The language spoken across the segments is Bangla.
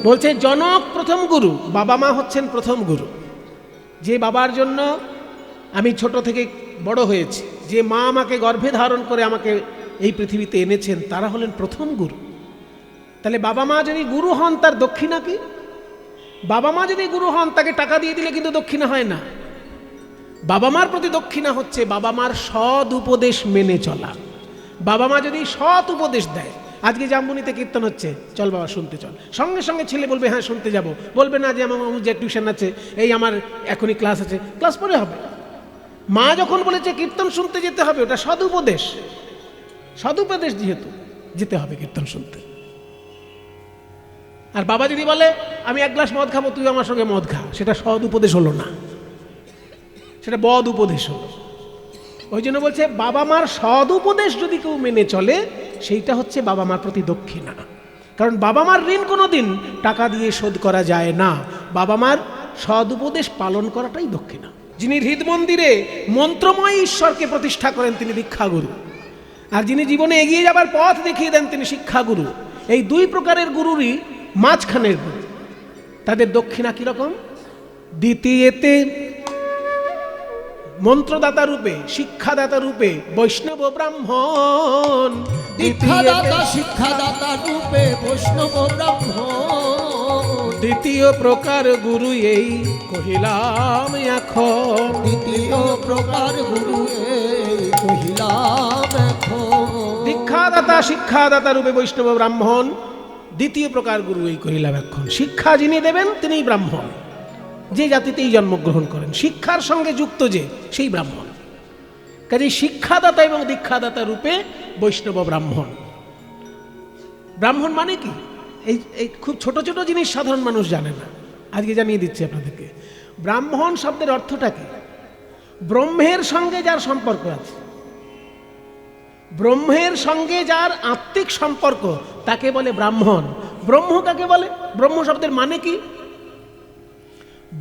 বলছে জনক প্রথম গুরু, বাবা মা হচ্ছেন প্রথম গুরু। যে বাবার জন্য আমি ছোট থেকে বড় হয়েছি, যে মা আমাকে গর্ভে ধারণ করে আমাকে এই পৃথিবীতে এনেছেন, তারা হলেন প্রথম গুরু। তাহলে বাবা মা যদি গুরু হন, তার দক্ষিণা কি? বাবা মা যদি গুরু হন, তাকে টাকা দিয়ে দিলে কিন্তু দক্ষিণা হয় না। বাবা মার প্রতি দক্ষিণা হচ্ছে বাবা মার সৎ উপদেশ মেনে চলা। বাবা মা যদি সৎ উপদেশ দেয়, আজকে জাম্বুনিতে কীর্তন হচ্ছে, চল বাবা শুনতে চল, সঙ্গে সঙ্গে ছেলে বলবে হ্যাঁ শুনতে যাব, বলবে না যে আমার যে টিউশন আছে, এই আমার এখনই ক্লাস আছে, ক্লাস পরে হবে। মা যখন বলেছে কীর্তন শুনতে যেতে হবে, ওটা সদুপদেশ, সদুপদেশ যেহেতু যেতে হবে কীর্তন শুনতে। আর বাবা যদি বলে আমি এক গ্লাস মদ খাবো, তুই আমার সঙ্গে মদ খা, সেটা সদ উপদেশ হলো না, সেটা বদ উপদেশ হলো। ওই জন্য বলছে বাবা মার সদ উপদেশ যদি কেউ মেনে চলে, সেইটা হচ্ছে বাবা মার প্রতি দক্ষিণা। কারণ বাবা মার ঋণ কোনো দিন টাকা দিয়ে শোধ করা যায় না, বাবা মার সদ উপদেশ পালন করাটাই দক্ষিণা। যিনি হৃদ মন্দিরে মন্ত্রময় ঈশ্বরকে প্রতিষ্ঠা করেন, তিনি দীক্ষাগুরু। আর যিনি জীবনে এগিয়ে যাবার পথ দেখিয়ে দেন, তিনি শিক্ষাগুরু। এই দুই প্রকারের গুরুরই মাঝখানের গুরু। তাদের দক্ষিণা কিরকম? দ্বিতীয়তে মন্ত্রদাতা রূপে, শিক্ষাদাতা রূপে বৈষ্ণব ব্রাহ্মণ। দীক্ষাদাতা শিক্ষাদাতা রূপে বৈষ্ণব ব্রাহ্মণ। দ্বিতীয় প্রকার গুরু এই কহিলাম এখন। দ্বিতীয় প্রকার গুরু এই কহিলাম এখন। দীক্ষাদাতা শিক্ষাদাতা রূপে বৈষ্ণব ব্রাহ্মণ, দ্বিতীয় প্রকার গুরু এই কহিলাম এখন। শিক্ষা যিনি দেবেন তিনিই ব্রাহ্মণ, যে জাতিতেই জন্মগ্রহণ করেন, শিক্ষার সঙ্গে যুক্ত যে, সেই ব্রাহ্মণ। কাজেই শিক্ষাদাতা এবং দীক্ষাদাতা রূপে বৈষ্ণব ব্রাহ্মণ। ব্রাহ্মণ মানে কি? এই খুব ছোট ছোট জিনিস সাধারণ মানুষ জানে না, আজকে জানিয়ে দিচ্ছি আপনাদেরকে। ব্রাহ্মণ শব্দের অর্থটা কি? ব্রহ্মের সঙ্গে যার সম্পর্ক আছে, ব্রহ্মের সঙ্গে যার আত্মিক সম্পর্ক, তাকে বলে ব্রাহ্মণ। ব্রহ্ম কাকে বলে? ব্রহ্ম শব্দের মানে কি?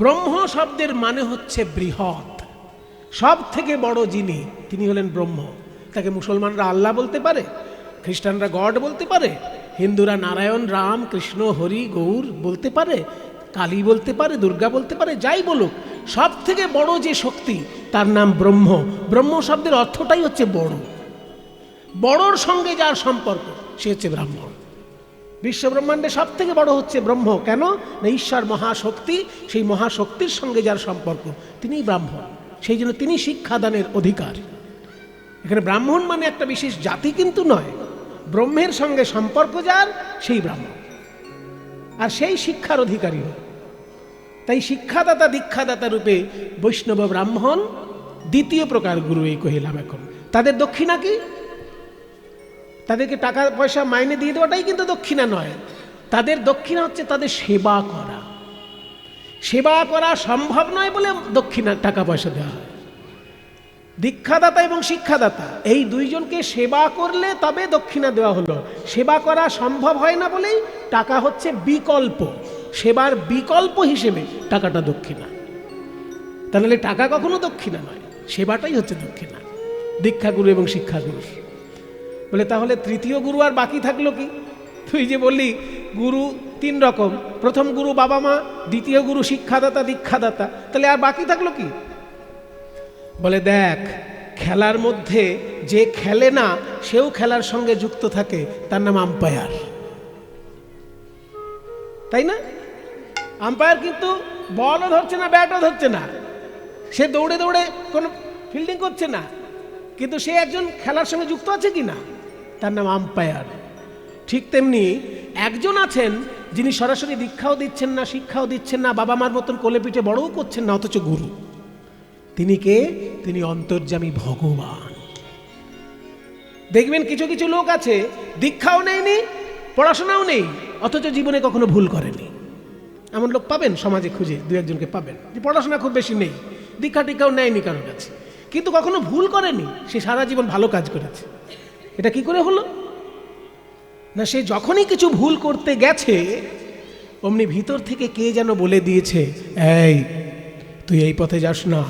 ব্রহ্ম শব্দের মানে হচ্ছে বৃহৎ, সব থেকে বড় যিনি, তিনি হলেন ব্রহ্ম। তাকে মুসলমানরা আল্লাহ বলতে পারে, খ্রিস্টানরা গড বলতে পারে, হিন্দুরা নারায়ণ, রাম, কৃষ্ণ, হরি, গৌর বলতে পারে, কালী বলতে পারে, দুর্গা বলতে পারে, যাই বলুক, সব থেকে বড় যে শক্তি তার নাম ব্রহ্ম। ব্রহ্ম শব্দের অর্থটাই হচ্ছে বড়। বড়র সঙ্গে যার সম্পর্ক সে হচ্ছে ব্রাহ্মণ। বিশ্ব ব্রহ্মাণ্ডে সব থেকে বড় হচ্ছে ব্রহ্ম। কেন না? ঈশ্বর মহাশক্তি, সেই মহাশক্তির সঙ্গে যার সম্পর্ক তিনিই ব্রাহ্মণ। সেই জন্য তিনি শিক্ষাদানের অধিকার। এখানে ব্রাহ্মণ মানে একটা বিশেষ জাতি কিন্তু নয়, ব্রহ্মের সঙ্গে সম্পর্ক যার, সেই ব্রাহ্মণ, আর সেই শিক্ষার অধিকারী হয়। তাই শিক্ষাদাতা দীক্ষাদাতা রূপে বৈষ্ণব ব্রাহ্মণ দ্বিতীয় প্রকার গুরু এই কহিলাম এখন। তাদের দক্ষিণা কি? তাদেরকে টাকা পয়সা মাইনে দিয়ে দেওয়াটাই কিন্তু দক্ষিণা নয়। তাদের দক্ষিণা হচ্ছে তাদের সেবা করা। সেবা করা সম্ভব নয় বলে দক্ষিণা টাকা পয়সা দেওয়া হয়। দীক্ষাদাতা এবং শিক্ষাদাতা এই দুইজনকে সেবা করলে তবে দক্ষিণা দেওয়া হলো। সেবা করা সম্ভব হয় না বলেই টাকা হচ্ছে বিকল্প, সেবার বিকল্প হিসেবে টাকাটা দক্ষিণা। তাহলে টাকা কখনো দক্ষিণা নয়, সেবাটাই হচ্ছে দক্ষিণা। দীক্ষাগুরু এবং শিক্ষাগুরু বলে তাহলে তৃতীয় গুরু আর বাকি থাকলো কি? তুই যে বললি গুরু তিন রকম, প্রথম গুরু বাবা মা, দ্বিতীয় গুরু শিক্ষাদাতা দীক্ষাদাতা, তাহলে আর বাকি থাকলো কি? বলে দেখ, খেলার মধ্যে যে খেলে না সেও খেলার সঙ্গে যুক্ত থাকে, তার নাম আম্পায়ার, তাই না? আম্পায়ার কিন্তু বলও ধরছে না, ব্যাটও ধরছে না, সে দৌড়ে দৌড়ে কোনো ফিল্ডিং করছে না, কিন্তু সে একজন খেলার সঙ্গে যুক্ত আছে কি না, তার নাম আম্পায়ার। ঠিক তেমনি একজন আছেন যিনি সরাসরি দীক্ষাও দিচ্ছেন না, শিক্ষাও দিচ্ছেন না, বাবা মার মতন কোলে পিঠে বড়ও করছেন না, অথচ গুরু। তিনি কে? তিনি অন্তর্যামী ভগবান। দেখবেন কিছু কিছু লোক আছে দীক্ষাও নেয়নি, পড়াশোনাও নেই, অথচ জীবনে কখনো ভুল করেনি। এমন লোক পাবেন সমাজে, খুঁজে দু একজনকে পাবেন যে পড়াশোনা খুব বেশি নেই, দীক্ষা টিক্ষাও নেয়নি কারোর কাছে, কিন্তু কখনো ভুল করেনি, সে সারা জীবন ভালো কাজ করেছে। এটা কি করে হলো? না, সে যখনই কিছু ভুল করতে গেছে অমনি ভিতর থেকে কে যেন বলে দিয়েছে, এই তুই এই পথে যাস না,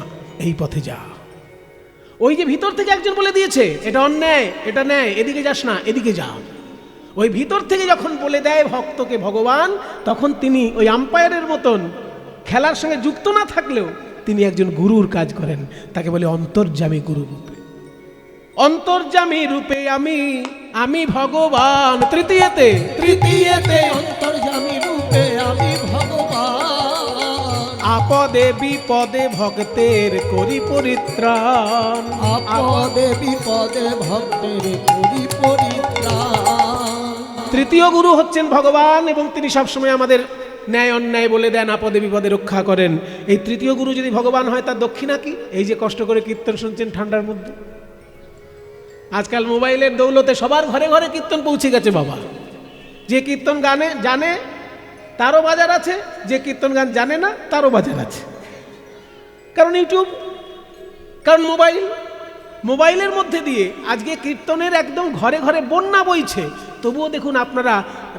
এই পথে যা। ওই যে ভিতর থেকে একজন বলে দিয়েছে এটা অন্যায়, এটা ন্যায়, এদিকে যাস না, এদিকে যা। ওই ভিতর থেকে যখন বলে দেয় ভক্তকে ভগবান, তখন তিনি ওই আম্পায়ারের মতন খেলার সঙ্গে যুক্ত না থাকলেও তিনি একজন গুরুর কাজ করেন। তাকে বলে অন্তর্যামী গুরু রূপে। অন্তর্যামী রূপে আমি ভগবান। তৃতীয়তে অন্তর্যামী রূপে আমি ভগবান। আপদে বিপদে ভক্তের করি পরিত্রাণ। আপদে বিপদে ভক্তের করি পরিত্রাণ। তৃতীয় গুরু হচ্ছেন ভগবান, এবং তিনি সবসময় আমাদের ন্যায় অন্যায় বলে দেন, আপদে বিপদে রক্ষা করেন। এই তৃতীয় গুরু যদি ভগবান হয়, তার দক্ষিণা কি? এই যে কষ্ট করে কীর্তন শুনছেন ঠান্ডার মধ্যে। আজকাল মোবাইলের দৌলতে সবার ঘরে ঘরে কীর্তন পৌঁছে গেছে বাবা। যে কীর্তন গানে জানে তারও বাজার আছে, যে কীর্তন গান জানে না তারও বাজার আছে। কারণ ইউটিউব, কারণ মোবাইলের মধ্যে দিয়ে আজকে কীর্তনের একদম ঘরে ঘরে বন্যা বইছে। তবুও দেখুন আপনারা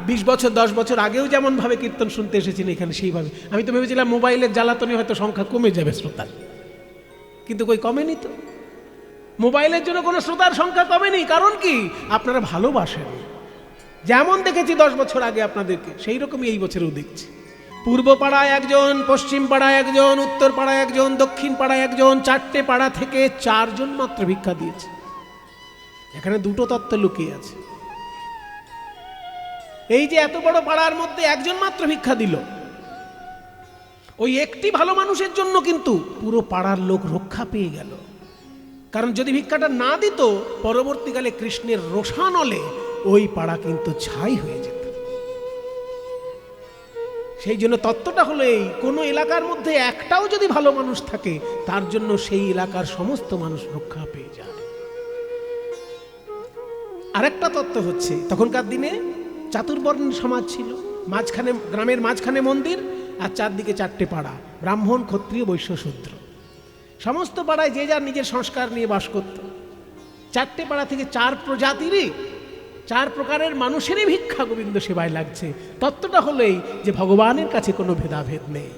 20 বছর 10 বছর আগেও যেমনভাবে কীর্তন শুনতে এসেছেন এখানে, সেইভাবে। আমি তো ভেবেছিলাম মোবাইলের জ্বালাতনে হয়তো সংখ্যা কমে যাবে শ্রোতার, কিন্তু কই কমেনি তো। মোবাইলের জন্য কোনো শ্রোতার সংখ্যা কমেনি। কারণ কি? আপনারা ভালোবাসেন। যেমন দেখেছি 10 বছর আগে আপনাদেরকে, সেই রকমই এই বছরেও দেখছি। পূর্ব পাড়ায় একজন, পশ্চিম পাড়ায় একজন, উত্তর পাড়ায় একজন, দক্ষিণ পাড়ায় একজন, 4টে পাড়া থেকে 4 জন মাত্র ভিক্ষা দিয়েছে। এখানে দুটো তত্ত্ব লুকিয়ে আছে। এই যে এত বড় পাড়ার মধ্যে একজন মাত্র ভিক্ষা দিল, ওই একটি ভালো মানুষের জন্য কিন্তু পুরো পাড়ার লোক রক্ষা পেয়ে গেল। কারণ যদি ভিক্ষাটা না দিত, পরবর্তীকালে কৃষ্ণের রোষানলে ওই পাড়া কিন্তু ছাই হয়ে যেত। সেই জন্য তত্ত্বটা হলো এই, কোনো এলাকার মধ্যে একটাও যদি ভালো মানুষ থাকে, তার জন্য সেই এলাকার সমস্ত মানুষ রক্ষা পেয়ে যায়। আরেকটা তত্ত্ব হচ্ছে, তখনকার দিনে চাতুর্বর্ণের সমাজ ছিল। মাঝখানে, গ্রামের মাঝখানে মন্দির, আর চারদিকে 4টে পাড়া, ব্রাহ্মণ, ক্ষত্রিয়, বৈশ্য, শূদ্র। সমস্ত পাড়ায় যে যার নিজের সংস্কার নিয়ে বাস করত। 4টে পাড়া থেকে 4 প্রজাতিরই 4 প্রকারের মানুষেরই ভিক্ষা গোবিন্দ সেবায় লাগছে। তত্ত্বটা হলো এই যে ভগবানের কাছে কোনো ভেদাভেদ নেই।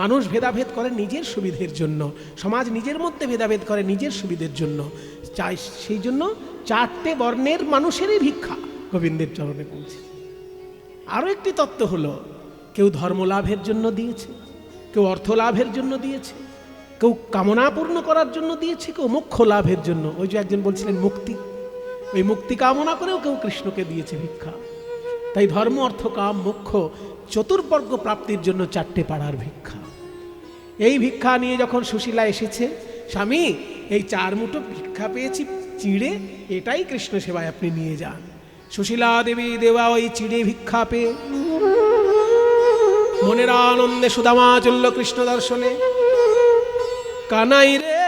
মানুষ ভেদাভেদ করে নিজের সুবিধের জন্য, সমাজ নিজের মধ্যে ভেদাভেদ করে নিজের সুবিধের জন্য চাই। সেই জন্য 4টে বর্ণের মানুষেরই ভিক্ষা গোবিন্দের চরণে পৌঁছে। আরও একটি তত্ত্ব হলো, কেউ ধর্মলাভের জন্য দিয়েছে, কেউ অর্থ লাভের জন্য দিয়েছে, কেউ কামনা পূর্ণ করার জন্য দিয়েছে, কেউ মোক্ষ লাভের জন্য। ওই যে একজন বলছিলেন মুক্তি, ওই মুক্তি কামনা করেও কেউ কৃষ্ণকে দিয়েছে ভিক্ষা। তাই ধর্ম, অর্থ, কাম, মোক্ষ চতুর্বর্গ প্রাপ্তির জন্য 4টে পাড়ার ভিক্ষা। এই ভিক্ষা নিয়ে যখন সুশীলা এসেছে, স্বামী এই 4 মুঠো ভিক্ষা পেয়েছি চিড়ে, এটাই কৃষ্ণ সেবায় আপনি নিয়ে যান। সুশীলা দেবী দেওয়া ওই চিড়ে ভিক্ষা পেয়ে মনের আনন্দে সুদামা চলল কৃষ্ণ দর্শনে। কানাই রে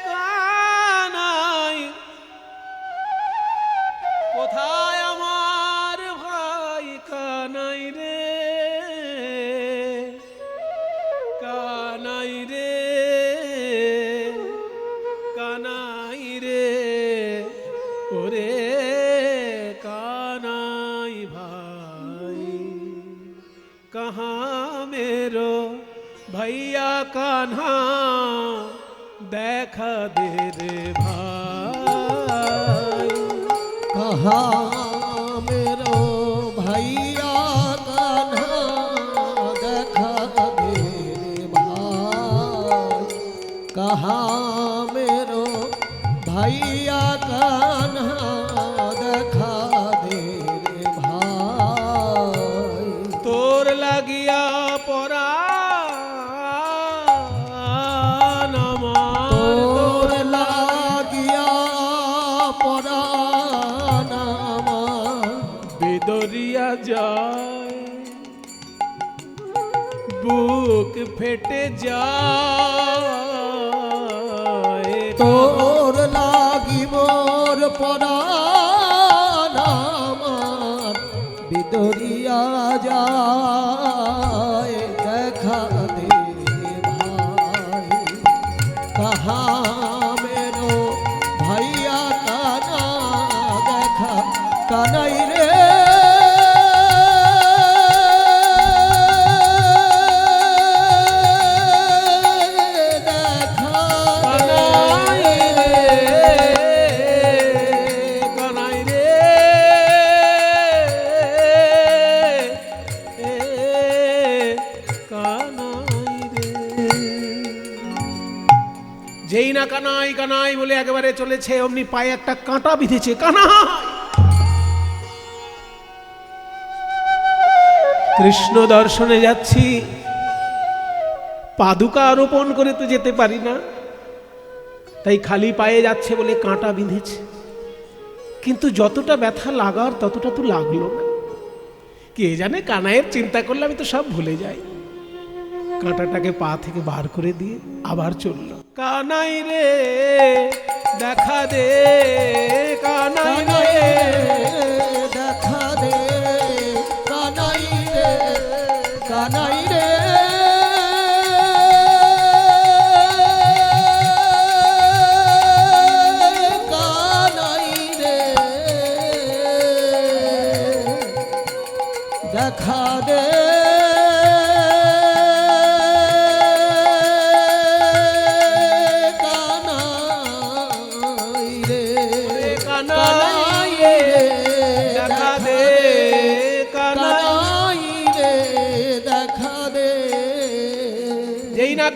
কানাই, কোথায় আমার ভাই কানাই রে, কানাই রে, কানাই রে, ওরে কানাই ভাই, কাহা মেরো भैया कान्हा देखा दे रे भाई। कहाँ मेरो भैया कान्हा देखा दे रे भाई। कहाँ मेरो भैया कान्हा देखा दे रे भाई। तोर लगिया परा দরিয়া যায়, বুক ফেটে যায়, তোর লাগি মোর পরাণ আমার বিদরিয়া যায়। দেখা দে ভাই, কাহা মেরো ভাইয়া কানা দেখা কানাই রে। না কানাই কানাই বলে একেবারে চলেছে, অমনি পায়ে একটা কাঁটা বিঁধেছে। কানাই, কৃষ্ণ দর্শনে যাচ্ছি, পাদুকা আরোপণ করে তো যেতে পারি না, তাই খালি পায়ে যাচ্ছে বলে কাঁটা বিঁধেছে। কিন্তু যতটা ব্যথা লাগার ততটা তো লাগলো না। কে জানে, কানাইয়ের চিন্তা করলে আমি তো সব ভুলে যাই। কাঁটাটাকে পা থেকে বার করে দিয়ে আবার চলল। কানাই রে দেখা দে, কানাই রে দেখা দে, কানাই রে, কানাই রে, কানাই রে, দেখা দে,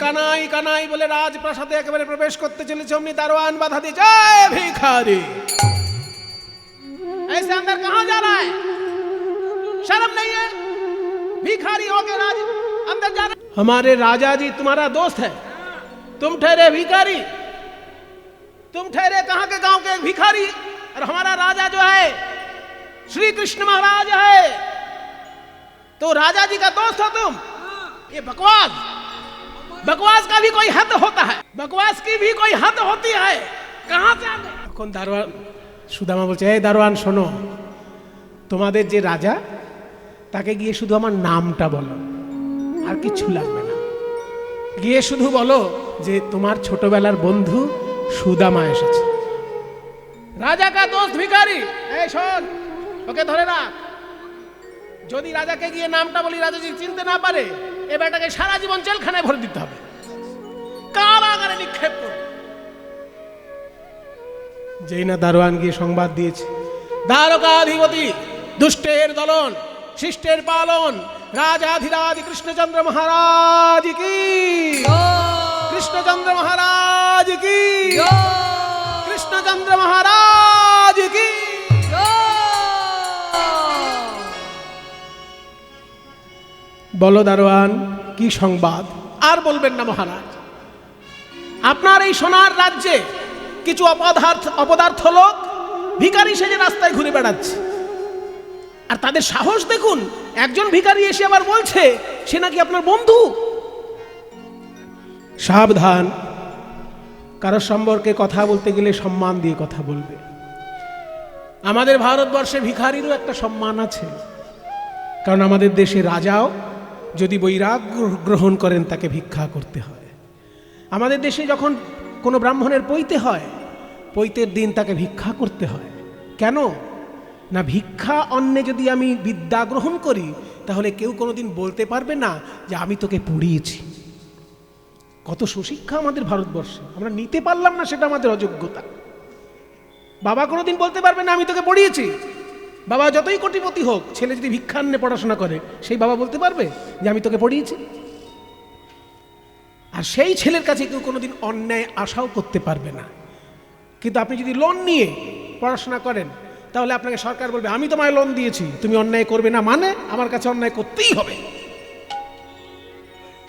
কানাই কানাই বলে রাজপ্রাসাদে একেবারে প্রবেশ করতে চলেছে, অমনি দারোয়ান বাধা দিয়ে, জয় भिखारी, ऐसे अंदर कहां जा रहा है? शर्म नहीं है? भिखारी होके राज अंदर जा रहा है? हमारे राजा जी तुम्हारा दोस्त है, तुम ठहरे भिखारी, तुम ठहरे कहां के गांव के एक भिखारी, और हमारा राजा जो है श्री कृष्ण महाराज है, तो राजा जी का दोस्त हो तुम? ये बकवास, बकवास का भी कोई हद होता है, बकवास की भी कोई हद होती है। कहां से आ गए? এখন দারোয়ান সুদামা বলছে, এই দারোয়ান শোনো, তোমাদের যে রাজা, তাকে গিয়ে শুধু আমার নামটা বলো, আর কিছু লাগবে না। গিয়ে শুধু বলো যে তোমার ছোটবেলার বন্ধু সুদামা এসেছে। রাজা কা দোস্ত ভিখারি, এই শোন, ওকে ধরে রাখ। যদি রাজাকে গিয়ে নামটা বলি, রাজা যদি চিনতে না পারে, এ বেটাকে সারা জীবন জেলখানায় ভরে দিতে হবে, কারাগারে নিক্ষেপ করবে। যেই না দারোয়ান গিয়ে সংবাদ দিয়েছে, দ্বারকাধিপতি, দুষ্টের দলন, শিষ্টের পালন, রাজাধিরাজ কৃষ্ণচন্দ্র মহারাজ কি, কৃষ্ণচন্দ্র মহারাজ কি, কৃষ্ণচন্দ্র মহারাজ কি। বলো দারোয়ান, কি সংবাদ? আর বলবেন না মহারাজ, আপনার এই সোনার রাজ্যে কিছু অপদার্থ লোক ভিখারি সেজে রাস্তায় ঘুরে বেড়াচ্ছে, আর তাদের সাহস দেখুন, একজন ভিখারি এসে আবার বলছে সে নাকি আপনার বন্ধু। সাবধান, কারোর সম্পর্কে কথা বলতে গেলে সম্মান দিয়ে কথা বলবে। আমাদের ভারতবর্ষে ভিখারিরও একটা সম্মান আছে, কারণ আমাদের দেশে রাজাও যদি বৈরাগ্য গ্রহণ করেন তাকে ভিক্ষা করতে হয়। আমাদের দেশে যখন কোনো ব্রাহ্মণের পৈতে হয়, পৈতের দিন তাকে ভিক্ষা করতে হয়। কেন না, ভিক্ষা অন্নে যদি আমি বিদ্যা গ্রহণ করি, তাহলে কেউ কোনোদিন বলতে পারবে না যে আমি তোকে পড়িয়েছি। কত সুশিক্ষা আমাদের ভারতবর্ষে, আমরা নিতে পারলাম না, সেটা আমাদের অযোগ্যতা। বাবা কোনোদিন বলতে পারবে না আমি তোকে পড়িয়েছি। বাবা যতই কোটিপতি হোক, ছেলে যদি ভিক্ষান্নে পড়াশোনা করে, সেই বাবা বলতে পারবে যে আমি তোকে পড়িয়েছি? আর সেই ছেলের কাছে কেউ কোনোদিন অন্যায় আশাও করতে পারবে না। কিন্তু আপনি যদি লোন নিয়ে পড়াশোনা করেন, তাহলে আপনাকে সরকার বলবে আমি তোমায় লোন দিয়েছি, তুমি অন্যায় করবে না, মানে আমার কাছে অন্যায় করতেই হবে।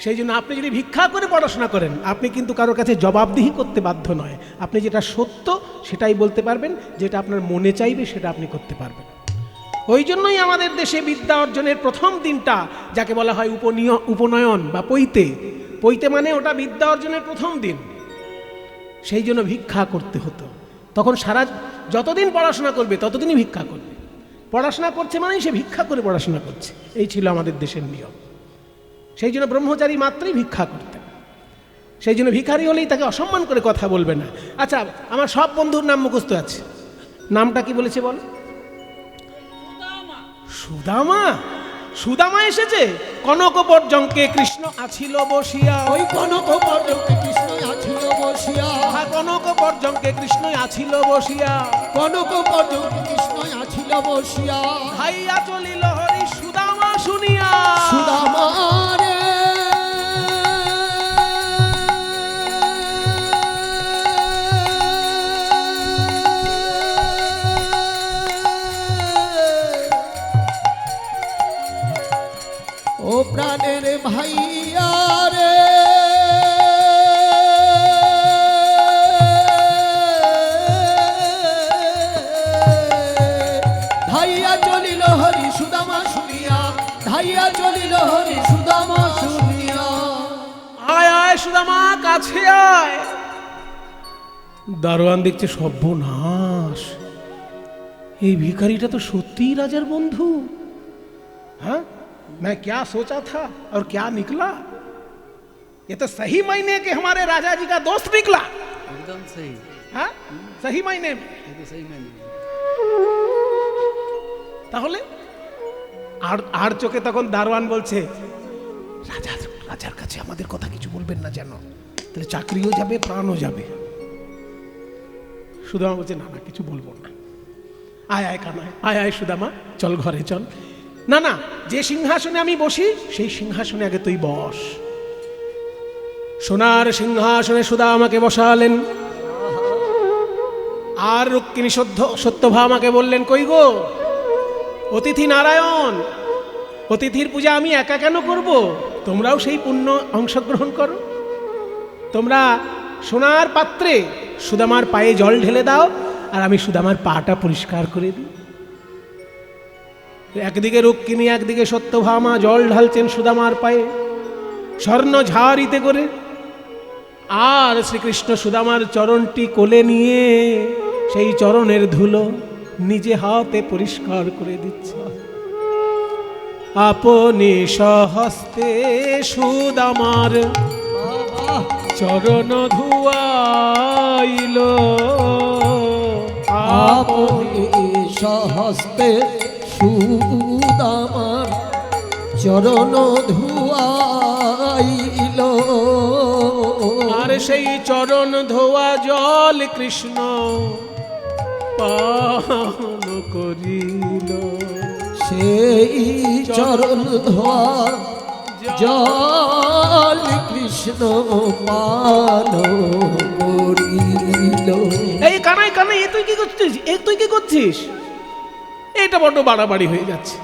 সেই জন্য আপনি যদি ভিক্ষা করে পড়াশোনা করেন, আপনি কিন্তু কারোর কাছে জবাবদিহি করতে বাধ্য নয়। আপনি যেটা সত্য সেটাই বলতে পারবেন, যেটা আপনার মনে চাইবে সেটা আপনি করতে পারবেন। ওই জন্যই আমাদের দেশে বিদ্যা অর্জনের প্রথম দিনটা, যাকে বলা হয় উপনয়ন বা পৈতে, পৈতে মানে ওটা বিদ্যা অর্জনের প্রথম দিন। সেই জন্য ভিক্ষা করতে হতো। তখন যতদিন পড়াশোনা করবে ততদিনই ভিক্ষা করবে। পড়াশোনা করছে মানেই সে ভিক্ষা করে পড়াশোনা করছে, এই ছিল আমাদের দেশের নিয়ম। সেই জন্য ব্রহ্মচারী মাত্রই ভিক্ষা করতেন। সেই জন্য ভিখারি হলেই তাকে অসম্মান করে কথা বলবে না। আচ্ছা, আমার সব বন্ধুর নাম মুখস্থ আছে, নামটা কি বলেছে বল? সুদামা। সুদামা এসেছে। কনক পর্যঙ্কে কৃষ্ণ আছিল বসিয়া, ওই কনক পর্যঙ্কে কৃষ্ণ আছিল বসিয়া, কনক পর্যঙ্কে কৃষ্ণ আছিল বসিয়া, কনক পর্যঙ্কে কৃষ্ণ আছিল বসিয়া, হাইয়া চলিল হরি সুদামা শুনিয়া। সুদামা রে ও প্রাণের ভাইয়া রে ধাইয়া চলিল হরি সুদামা শুনিয়া ধাইয়া চলিল হরি সুদামা শুনিয়া। আয় আয় সুদামা, কাছে আয়। দারোয়ান দেখছে সর্বনাশ, এই ভিখারিটা তো সত্যিই রাজার বন্ধু। हाँ मैं क्या सोचा था और क्या निकला, ये तो सही मायने के हमारे राजा जी का दोस्त निकला। एकदम सही। हाँ सही मायने में। ये तो सही मैंने তাহলে আর চোখে তখন দারোয়ান বলছে, রাজার কাছে আমাদের কথা কিছু বলবেন না যেন, তাহলে চাকরিও যাবে প্রাণও যাবে। সুদামা বলছে না না কিছু বলবো না। আয় আয় কানায়, আয় আয় সুদামা, চল ঘরে চল। না না, যে সিংহাসনে আমি বসি সেই সিংহাসনে আগে তুই বস। সোনার সিংহাসনে সুদামাকে বসালেন। আর রুক্মিণী সত্যভা আমাকে বললেন, কই গো অতিথি নারায়ণ, অতিথির পূজা আমি একা কেন করব, তোমরাও সেই পুণ্য অংশগ্রহণ করো। তোমরা সোনার পাত্রে সুদামার পায়ে জল ঢেলে দাও, আর আমি সুদামার পাটা পরিষ্কার করে দিই। একদিকে রুক্মিণী একদিকে সত্যভামা জল ঢালছেন সুদামার পায়ে স্বর্ণ ঝাড়িতে করে, আর শ্রীকৃষ্ণ সুদামার চরণটি কোলে নিয়ে সেই চরণের ধুলো নিজে হাতে পরিষ্কার করে দিচ্ছে। আপনি সহস্তে সুদামার চরণ ধুয়াইল, আপনি সহস্তে সুদামার চরণ ধুয়াইল, আর সেই চরণ ধোয়া জল কৃষ্ণ পান করিল। সেই চরণ ধোয়া জল কৃষ্ণ পান করিল। এই কানাই কানাই, এ তুই কি করছিস, এ তুই কি করছিস? এটা বড্ড বাড়াবাড়ি হয়ে যাচ্ছে।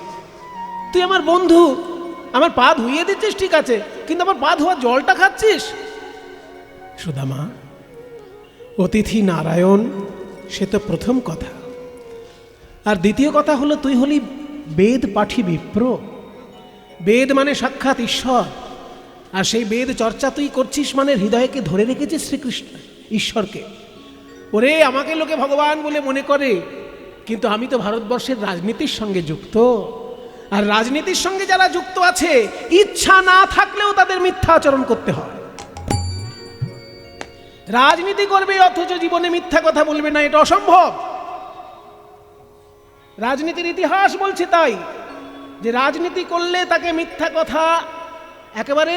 তুই আমার বন্ধু, আমার পা ধুইয়ে দিচ্ছিস ঠিক আছে, কিন্তু আমার পা ধোয়া জলটা খাচ্ছিস। সুদামা, অতিথি নারায়ণ সে তো প্রথম কথা, আর দ্বিতীয় কথা হলো তুই হলি বেদ পাঠী বিপ্র। বেদ মানে সাক্ষাৎ ঈশ্বর, আর সেই বেদ চর্চা তুই করছিস মানে হৃদয়কে ধরে রেখেছিস শ্রীকৃষ্ণ ঈশ্বরকে। ওরে আমাকে লোকে ভগবান বলে মনে করে, কিন্তু আমি তো ভারতবর্ষের রাজনীতির সঙ্গে যুক্ত, আর রাজনীতির সঙ্গে যারা যুক্ত আছে ইচ্ছা না থাকলেও তাদের মিথ্যা আচরণ করতে হয়। রাজনীতি করবে অথচ জীবনে মিথ্যা কথা বলবে না, এটা অসম্ভব। রাজনীতির ইতিহাস বলছে তাই, যে রাজনীতি করলে তাকে মিথ্যা কথা একেবারে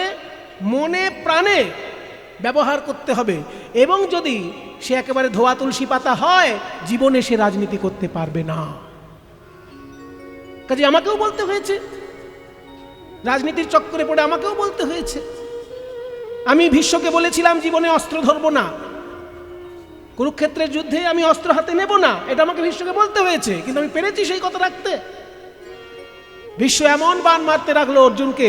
মনে প্রাণে ব্যবহার করতে হবে, এবং যদি সে একেবারে ধোয়া তুলসী পাতা হয় জীবনে সে রাজনীতি করতে পারবে না। কাজে আমাকেও বলতে হয়েছে, রাজনীতির চক্করে পড়ে আমাকেও বলতে হয়েছে। আমি ভীষ্মকে বলেছিলাম জীবনে অস্ত্র ধরবো না, কুরুক্ষেত্রের যুদ্ধে আমি অস্ত্র হাতে নেব না, এটা আমাকে ভীষ্মকে বলতে হয়েছে, কিন্তু আমি পেরেছি সেই কথা রাখতে। ভীষ্ম এমন বাণ মারতে রাখলো অর্জুনকে,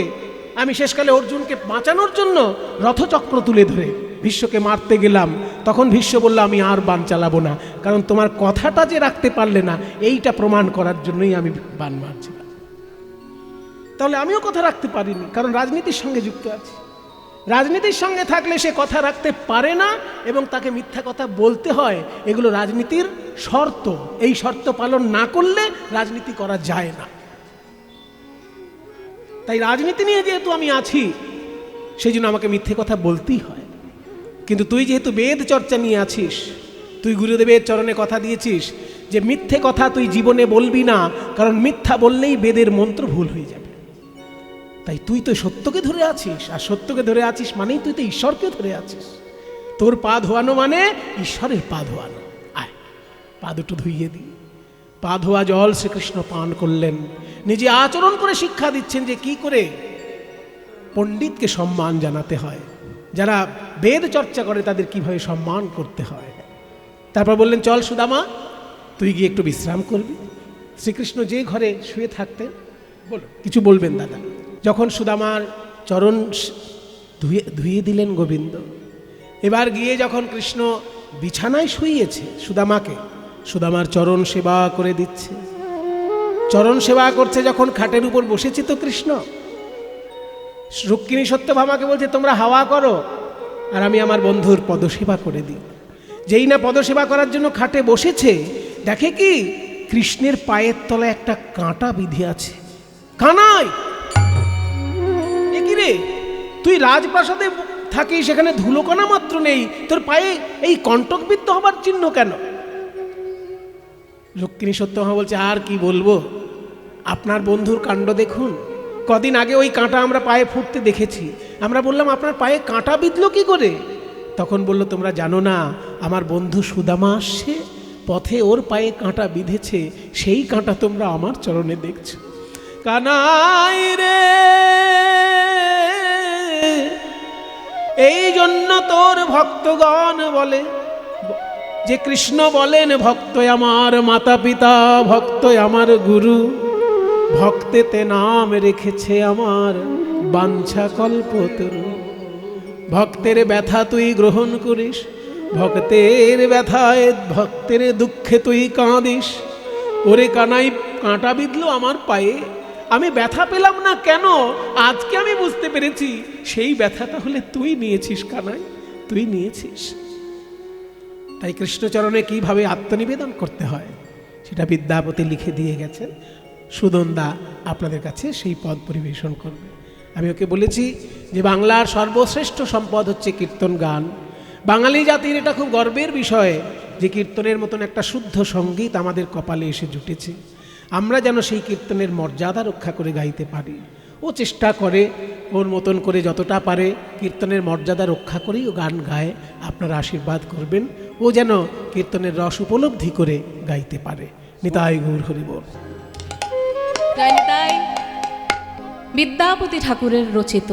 আমি শেষকালে অর্জুনকে বাঁচানোর জন্য রথচক্র তুলে ধরে ভীষ্মকে মারতে গেলাম, তখন ভীষ্ম বলল আমি আর বাণ চালাবো না, কারণ তোমার কথাটা যে রাখতে পারলে না এইটা প্রমাণ করার জন্যই আমি বাণ মারছিলাম। তাহলে আমিও কথা রাখতে পারিনি, কারণ রাজনীতির সঙ্গে যুক্ত আছি। রাজনীতির সঙ্গে থাকলে সে কথা রাখতে পারে না এবং তাকে মিথ্যা কথা বলতে হয়, এগুলো রাজনীতির শর্ত। এই শর্ত পালন না করলে রাজনীতি করা যায় না। তাই রাজনীতি নিয়ে যেহেতু আমি আছি সেই জন্য আমাকে মিথ্যে কথা বলতেই হয়। কিন্তু তুই যেহেতু বেদ চর্চা নিয়ে আছিস, তুই গুরুদেবের চরণে কথা দিয়েছিস যে মিথ্যে কথা তুই জীবনে বলবি না, কারণ মিথ্যা বললেই বেদের মন্ত্র ভুল হয়ে যাবে। তাই তুই তো সত্যকে ধরে আছিস, আর সত্যকে ধরে আছিস মানেই তুই তো ঈশ্বরকে ধরে আছিস। তোর পা ধোয়ানো মানে ঈশ্বরের পা ধোয়ানো। আয় পা দুটো ধুইয়ে দিই। পা ধোয়া জল শ্রীকৃষ্ণ পান করলেন, নিজে আচরণ করে শিক্ষা দিচ্ছেন যে কি করে পণ্ডিতকে সম্মান জানাতে হয়, যারা বেদ চর্চা করে তাদের কিভাবে সম্মান করতে হয়। তারপর বললেন চল সুদামা তুই গিয়ে একটু বিশ্রাম করবি। শ্রীকৃষ্ণ যে ঘরে শুয়ে থাকতেন, বলো কিছু বলবেন দাদা? যখন সুদামার চরণ ধুয়ে দিলেন গোবিন্দ, এবার গিয়ে যখন কৃষ্ণ বিছানায় শুইয়েছে সুদামাকে, সুদামার চরণ সেবা করে দিচ্ছে। চরণ সেবা করছে যখন খাটের উপর বসেছে তো কৃষ্ণ, রুক্মিণী সত্যভামাকে বলছে তোমরা হাওয়া করো আর আমি আমার বন্ধুর পদসেবা করে দিই। যেই না পদসেবা করার জন্য খাটে বসেছে, দেখে কি কৃষ্ণের পায়ের তলায় একটা কাঁটা বিধে আছে। কানাই, এ কি রে, তুই রাজপ্রাসাদে থাকিস, সেখানে ধুলোকণা মাত্র নেই, তোর পায়ে এই কণ্টকবিদ্ধ হবার চিহ্ন কেন? রুক্মিণী সত্যভামা বলছে আর কি বলবো, আপনার বন্ধুর কাণ্ড দেখুন। কদিন আগে ওই কাঁটা আমরা পায়ে ফুটতে দেখেছি। আমরা বললাম আপনার পায়ে কাঁটা বিঁধলো কি করে? তখন বলল তোমরা জানো না, আমার বন্ধু সুদামা আসছে, পথে ওর পায়ে কাঁটা বিঁধেছে, সেই কাঁটা তোমরা আমার চরণে দেখছো। কানাই রে, এই জন্য তোর ভক্তগণ বলে যে কৃষ্ণ বলেন ভক্ত আমার মাতা পিতা, ভক্ত আমার গুরু, ভক্তেতে নাম রেখেছে আমার বাঞ্ছা কল্পতরু। ভক্তের ব্যথা তুই গ্রহণ করিস, ভক্তের ব্যথায় ভক্তের দুঃখে তুই কাঁদিস। ওরে কানাই, কাঁটা বিঁধলো আমার পায়ে, আমি ব্যথা পেলাম না কেন? আজকে আমি বুঝতে পেরেছি সেই ব্যথা তাহলে তুই নিয়েছিস কানাই, তুই নিয়েছিস। তাই কৃষ্ণচরণে কিভাবে আত্মনিবেদন করতে হয় সেটা বিদ্যাপতি লিখে দিয়ে গেছেন। সুদনদা আপনাদের কাছে সেই পদ পরিবেশন করবে। আমি ওকে বলেছি যে বাংলার সর্বশ্রেষ্ঠ সম্পদ হচ্ছে কীর্তন গান। বাঙালি জাতির এটা খুব গর্বের বিষয় যে কীর্তনের মতন একটা শুদ্ধ সঙ্গীত আমাদের কপালে এসে জুটেছে। আমরা যেন সেই কীর্তনের মর্যাদা রক্ষা করে গাইতে পারি। ও চেষ্টা করে ওর মতন করে যতটা পারে কীর্তনের মর্যাদা রক্ষা করেই ও গান গায়। আপনারা আশীর্বাদ করবেন ও যেন কীর্তনের রস উপলব্ধি করে গাইতে পারে। নিতাই গৌর হরি বল। তাই বিদ্যাপতি ঠাকুরের রচিত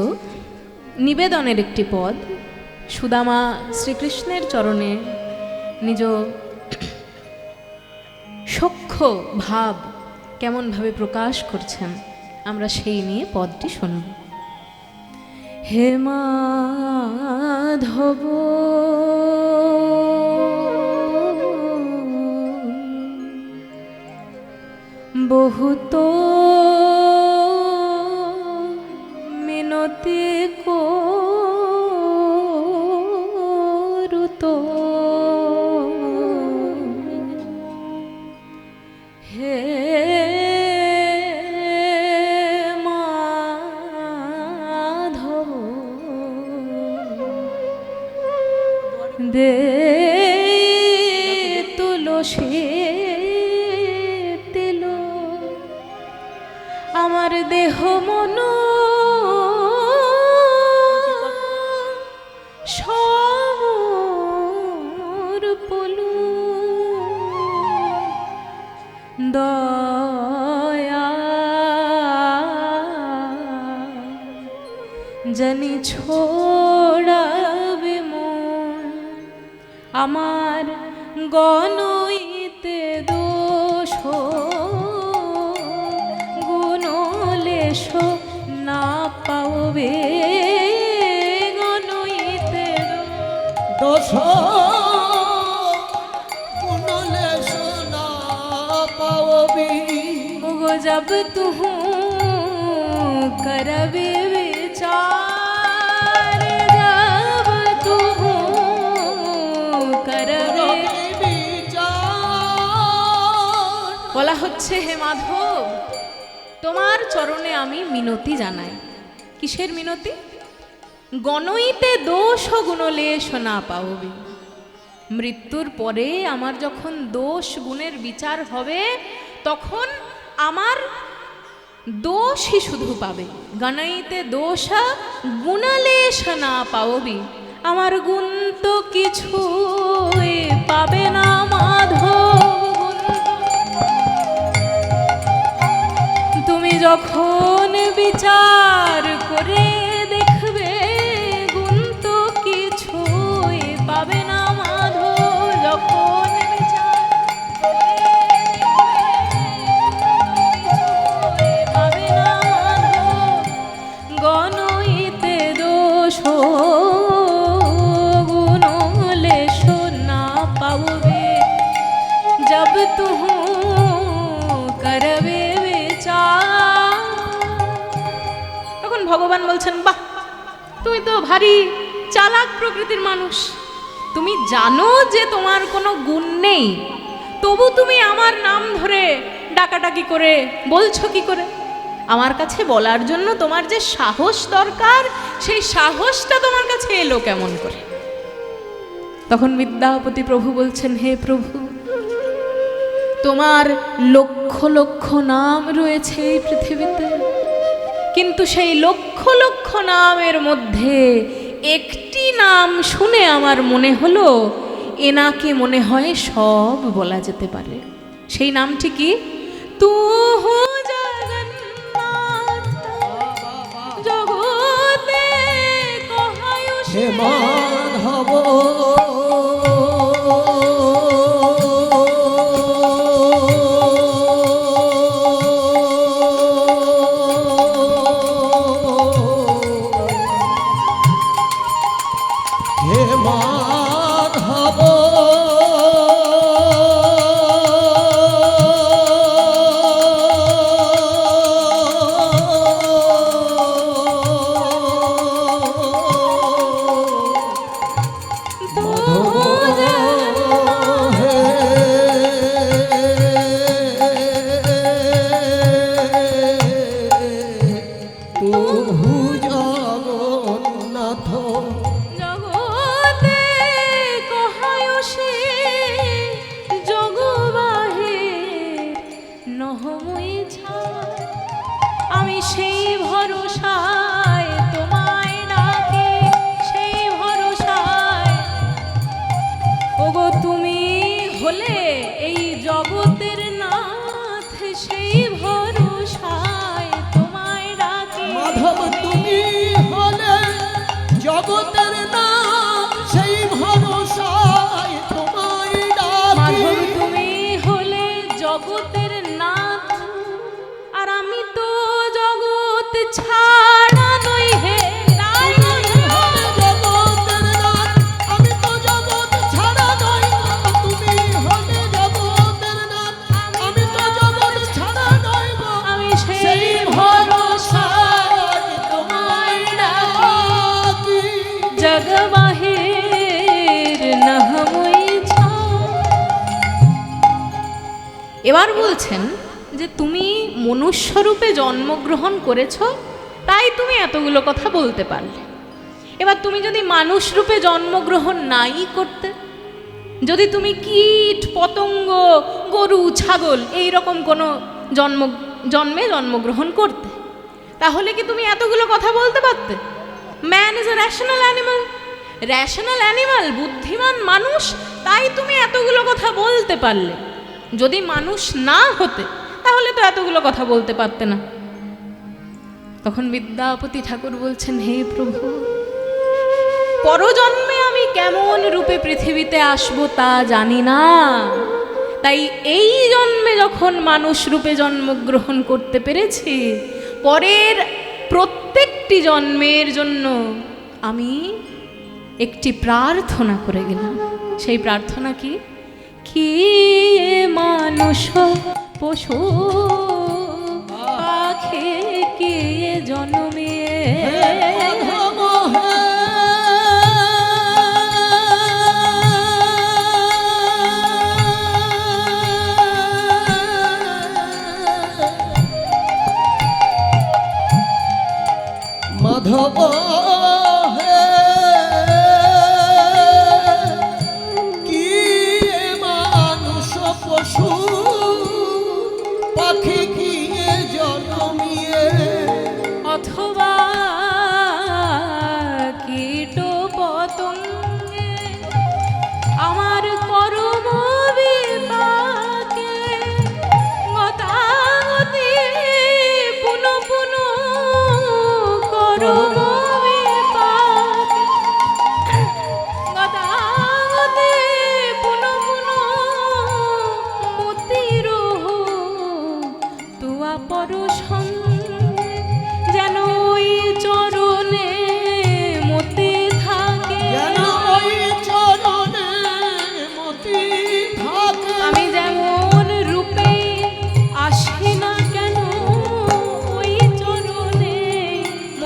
নিবেদনের একটি পদ সুদামা শ্রীকৃষ্ণের চরণে নিজ সখ্য ভাব কেমনভাবে প্রকাশ করছেন, আমরা সেই নিয়ে পদটি শুনব। হে মাধব বহুত মিনতি করুত, হে মাধব দে তুলসী তেল আমার দেহ মন সমর্পণু দয়া জানি ছোড়াবে মন আমার গণইতে দোষ গুণলেশ না পাওবে গণইতে দোষ গুণলেশ না পাওবি। गो जब तू करबे विचार, जब तू करबे বিচার। বলা হচ্ছে হে মাধব তোমার চরণে আমি মিনতি জানাই। কিসের মিনতি? গণইতে দোষ গুণলেশ না পাওবি। মৃত্যুর পরে আমার যখন দোষ গুণের বিচার হবে তখন আমার দোষই শুধু পাবে। গণইতে দোষ গুণলেশ না পাওবি, আমার গুণ তো কিছু পাবে না মাধব। তুমি যখন বিচার করে দেখবে গুণ তো কিছুই পাবে না মাধব। যখন বিচার করে দেখবে গুণ তো কিছুই পাবে না মাধব। তখন ভগবান বলছেন, বাহ, তুমি তো ভারী চালাক প্রকৃতির মানুষ। তুমি জানো যে তোমার কোনো গুণ নেই, তবু তুমি আমার নাম ধরে ডাকাডাকি করে বলছো কি করে? আমার কাছে বলার জন্য তোমার যে সাহস দরকার, সেই সাহসটা তোমার কাছে এলো কেমন করে? তখন বিদ্যাপতি প্রভু বলছেন, হে প্রভু, তোমার লক্ষ লক্ষ নাম রয়েছে এই পৃথিবীতে, কিন্তু সেই লক্ষ লক্ষ নামের মধ্যে একটি নাম শুনে আমার মনে হলো এনাকে মনে হয় সব বলা যেতে পারে। সেই নামটি কি? তু জগন্নাথ জগতে কহায়ুষে। হে মাধব হে মাধব প্রভু জগন্নাথ জগতে কহায়ুষে জগবাহে নহময়ী ছায়। আমি সেই ভরসায় তোমায় ডাকি, সেই ভরসায়। ওগো তুমি হলে এই জগতের নাথ, সেই ভরসায় তোমায় ডাকি। মাধব তুমি হলে জগতের নাম, সেই ভরসায় তোমায় মাধব ডাকি। তুমি হলে জগতের নাথ, আর আমি তো জগৎ ছাড়া নই হে নাই। জগতের নাথ, আমি তো জগৎ ছাড়া নই। তুমি হলে জগতের নাথ, আমি তো জগৎ ছাড়া নই। আমি সেই সেই ভরসায় তোমায় ডাকি। জগবাহের নহময়ী ছায়। এবার বলছেন যে তুমি মনুষ্যরূপে জন্মগ্রহণ করেছো, তাই তুমি এতগুলো কথা বলতে পারলে। এবার তুমি যদি মানুষ রূপে জন্মগ্রহণ নাই করতে, যদি তুমি কীট পতঙ্গ গরু ছাগল এই রকম কোনো জন্মে জন্মগ্রহণ করতে, তাহলে কি তুমি এতগুলো কথা বলতে পারতে? Man is a rational animal, rational animal, বুদ্ধিমান মানুষ, তাই তুমি এতগুলো কথা বলতে পারলে। যদি মানুষ না হতে তাহলে তো এতগুলো কথা বলতে পারতে না। তখন বিদ্যাপতি ঠাকুর বলছেন, হে প্রভু, পরজন্মে আমি কেমন রূপে পৃথিবীতে আসব তা জানি না, তাই এই জন্মে যখন মানুষ রূপে জন্মগ্রহণ করতে পেরেছি, পরের প্রত্যেকটি জন্মের জন্য আমি একটি প্রার্থনা করে গেলাম। সেই প্রার্থনা কি? কি মানুষ পশু পাখি কে জন্মে মাধব হে কি মানুষ পশু পাখি কি জন্মিয়ে, অথবা কীট পতঙ্গে আমার কর্ম বিপাকে গতাগতি পুন পুন কর্ম বিপাকে গতাগতি পুন পুন অতিরোহ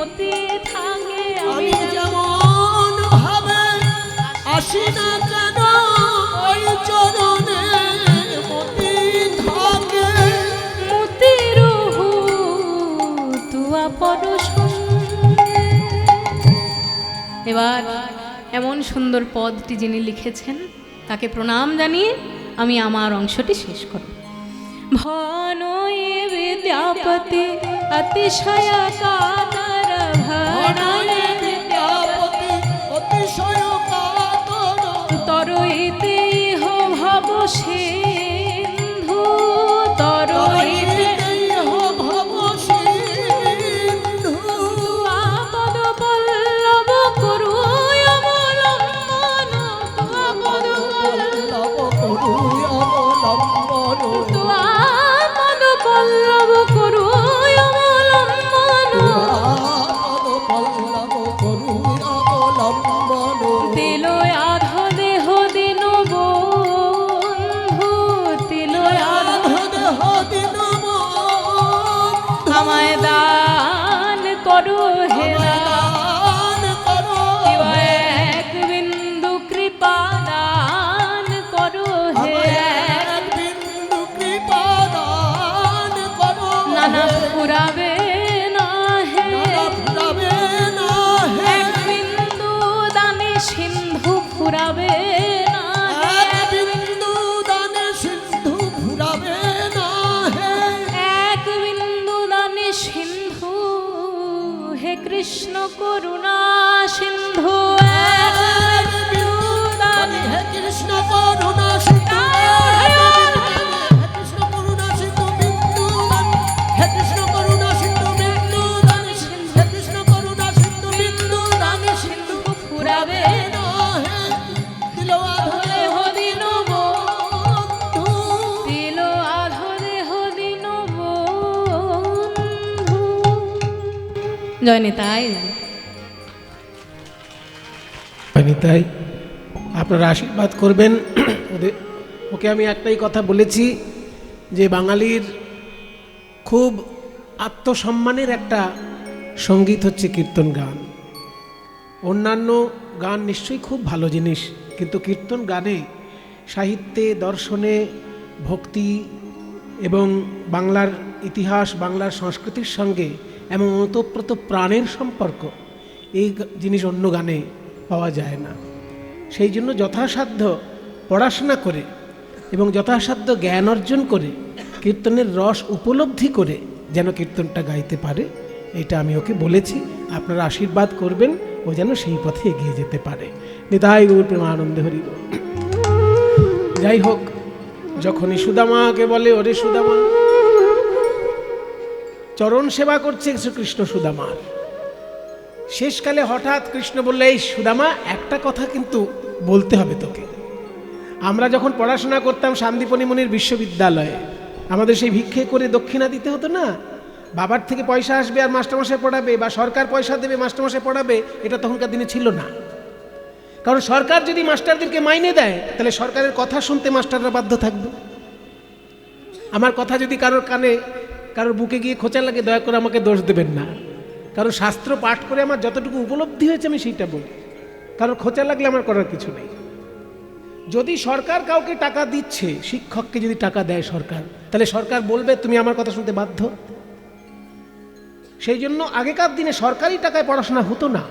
হতে থাকে আমি যেমন ভাবে আসি না কেন ওই চরণে মতি থাকে। মতির তুয়া পরশঙ্গে। এবার এমন সুন্দর পদটি যিনি লিখেছেন তাকে প্রণাম জানিয়ে আমি আমার অংশটি শেষ করব। ভনয়ে বিদ্যাপতি অতিশয় কাতর, ভনয়ে বিদ্যাপতি অতিশয় কাতর, তরইতে ইহ ভব সিন্ধু, তরইতে ভব সিন্ধু। আপদ পল্লব করু অবলম্বন, আপদ লব করুই অবলম্বন, আপদ পল্লব করু অবলম্বন, পদ পল্লব করুই অবলম্বন। তিল আধ দেহ দিন বন্ধু, তিল আধ দেহ দিন আমায় দান করো হে দান করো, এক বিন্দু কৃপা দান করো হে, এক বিন্দু কৃপা দান করো। নানা ফুরাবে না হে, ফুরাবে না হে, এক বিন্দু দানে সিন্ধু ফুরাবে না হে, এক বিন্দু দানে সিন্ধু ফুরাবে না হে। এক বিন্দু দানে সিন্ধু, হে কৃষ্ণ করুণা সিন্ধু, এক বিন্দু দানে হে কৃষ্ণ করুণা সিন্ধু, হে কৃষ্ণ করুণা সিন্ধু বিন্দু দান, হে কৃষ্ণ করুণা সিন্ধু বিন্দু দান, হে কৃষ্ণ করুণা সিন্ধু বিন্দু দান। সিন্ধু ফুরাবে না হে, দিল আধরে দেহ দিন বন্ধু, দিল আধ দেহ দিন বন্ধু। জয় নিতাই। তাই আপনারা আশীর্বাদ করবেন। ওকে আমি একটাই কথা বলেছি যে বাঙালির খুব আত্মসম্মানের একটা সঙ্গীত হচ্ছে কীর্তন গান। অন্যান্য গান নিশ্চয়ই খুব ভালো জিনিস, কিন্তু কীর্তন গানে সাহিত্যে, দর্শনে, ভক্তি এবং বাংলার ইতিহাস, বাংলার সংস্কৃতির সঙ্গে এমন ওতপ্রোত প্রাণের সম্পর্ক, এই জিনিস অন্য গানে পাওয়া যায় না। সেই জন্য যথাসাধ্য পড়াশোনা করে এবং যথাসাধ্য জ্ঞান অর্জন করে কীর্তনের রস উপলব্ধি করে যেন কীর্তনটা গাইতে পারে, এটা আমি ওকে বলেছি। আপনারা আশীর্বাদ করবেন ও যেন সেই পথে এগিয়ে যেতে পারে। নিতাই গৌর প্রেমানন্দে হরি বল। যাই হোক, যখনই সুদামাকে বলে ওরে সুদামা, চরণ সেবা করছে শ্রীকৃষ্ণ সুদামার। শেষকালে হঠাৎ কৃষ্ণ বললে, এই সুদামা, একটা কথা কিন্তু বলতে হবে তোকে। আমরা যখন পড়াশোনা করতাম শান্তিপনি মুনির বিশ্ববিদ্যালয়ে, আমাদের সেই ভিক্ষে করে দক্ষিণা দিতে হতো না। বাবার থেকে পয়সা আসবে আর মাস্টারমশাই পড়াবে, বা সরকার পয়সা দেবে মাস্টারমশাই পড়াবে, এটা তখনকার দিনে ছিল না। কারণ সরকার যদি মাস্টারদেরকে মাইনে দেয় তাহলে সরকারের কথা শুনতে মাস্টাররা বাধ্য থাকবে। আমার কথা যদি কারোর কানে, কারোর বুকে গিয়ে খোঁচা লাগে, দয়া করে আমাকে দোষ দেবেন না। কারণ শাস্ত্র পাঠ করে আমার যতটুকু উপলব্ধি হয়েছে আমি সেইটা বলি, কারণ খোঁচা লাগলে আমার করার কিছু নেই। যদি সরকার কাউকে টাকা দিচ্ছে, শিক্ষককে যদি টাকা দেয় সরকার, তাহলে সরকার বলবে তুমি আমার কথা শুনতে বাধ্য। সেই জন্য আগেকার দিনে সরকারি টাকায় পড়াশোনা হতো না।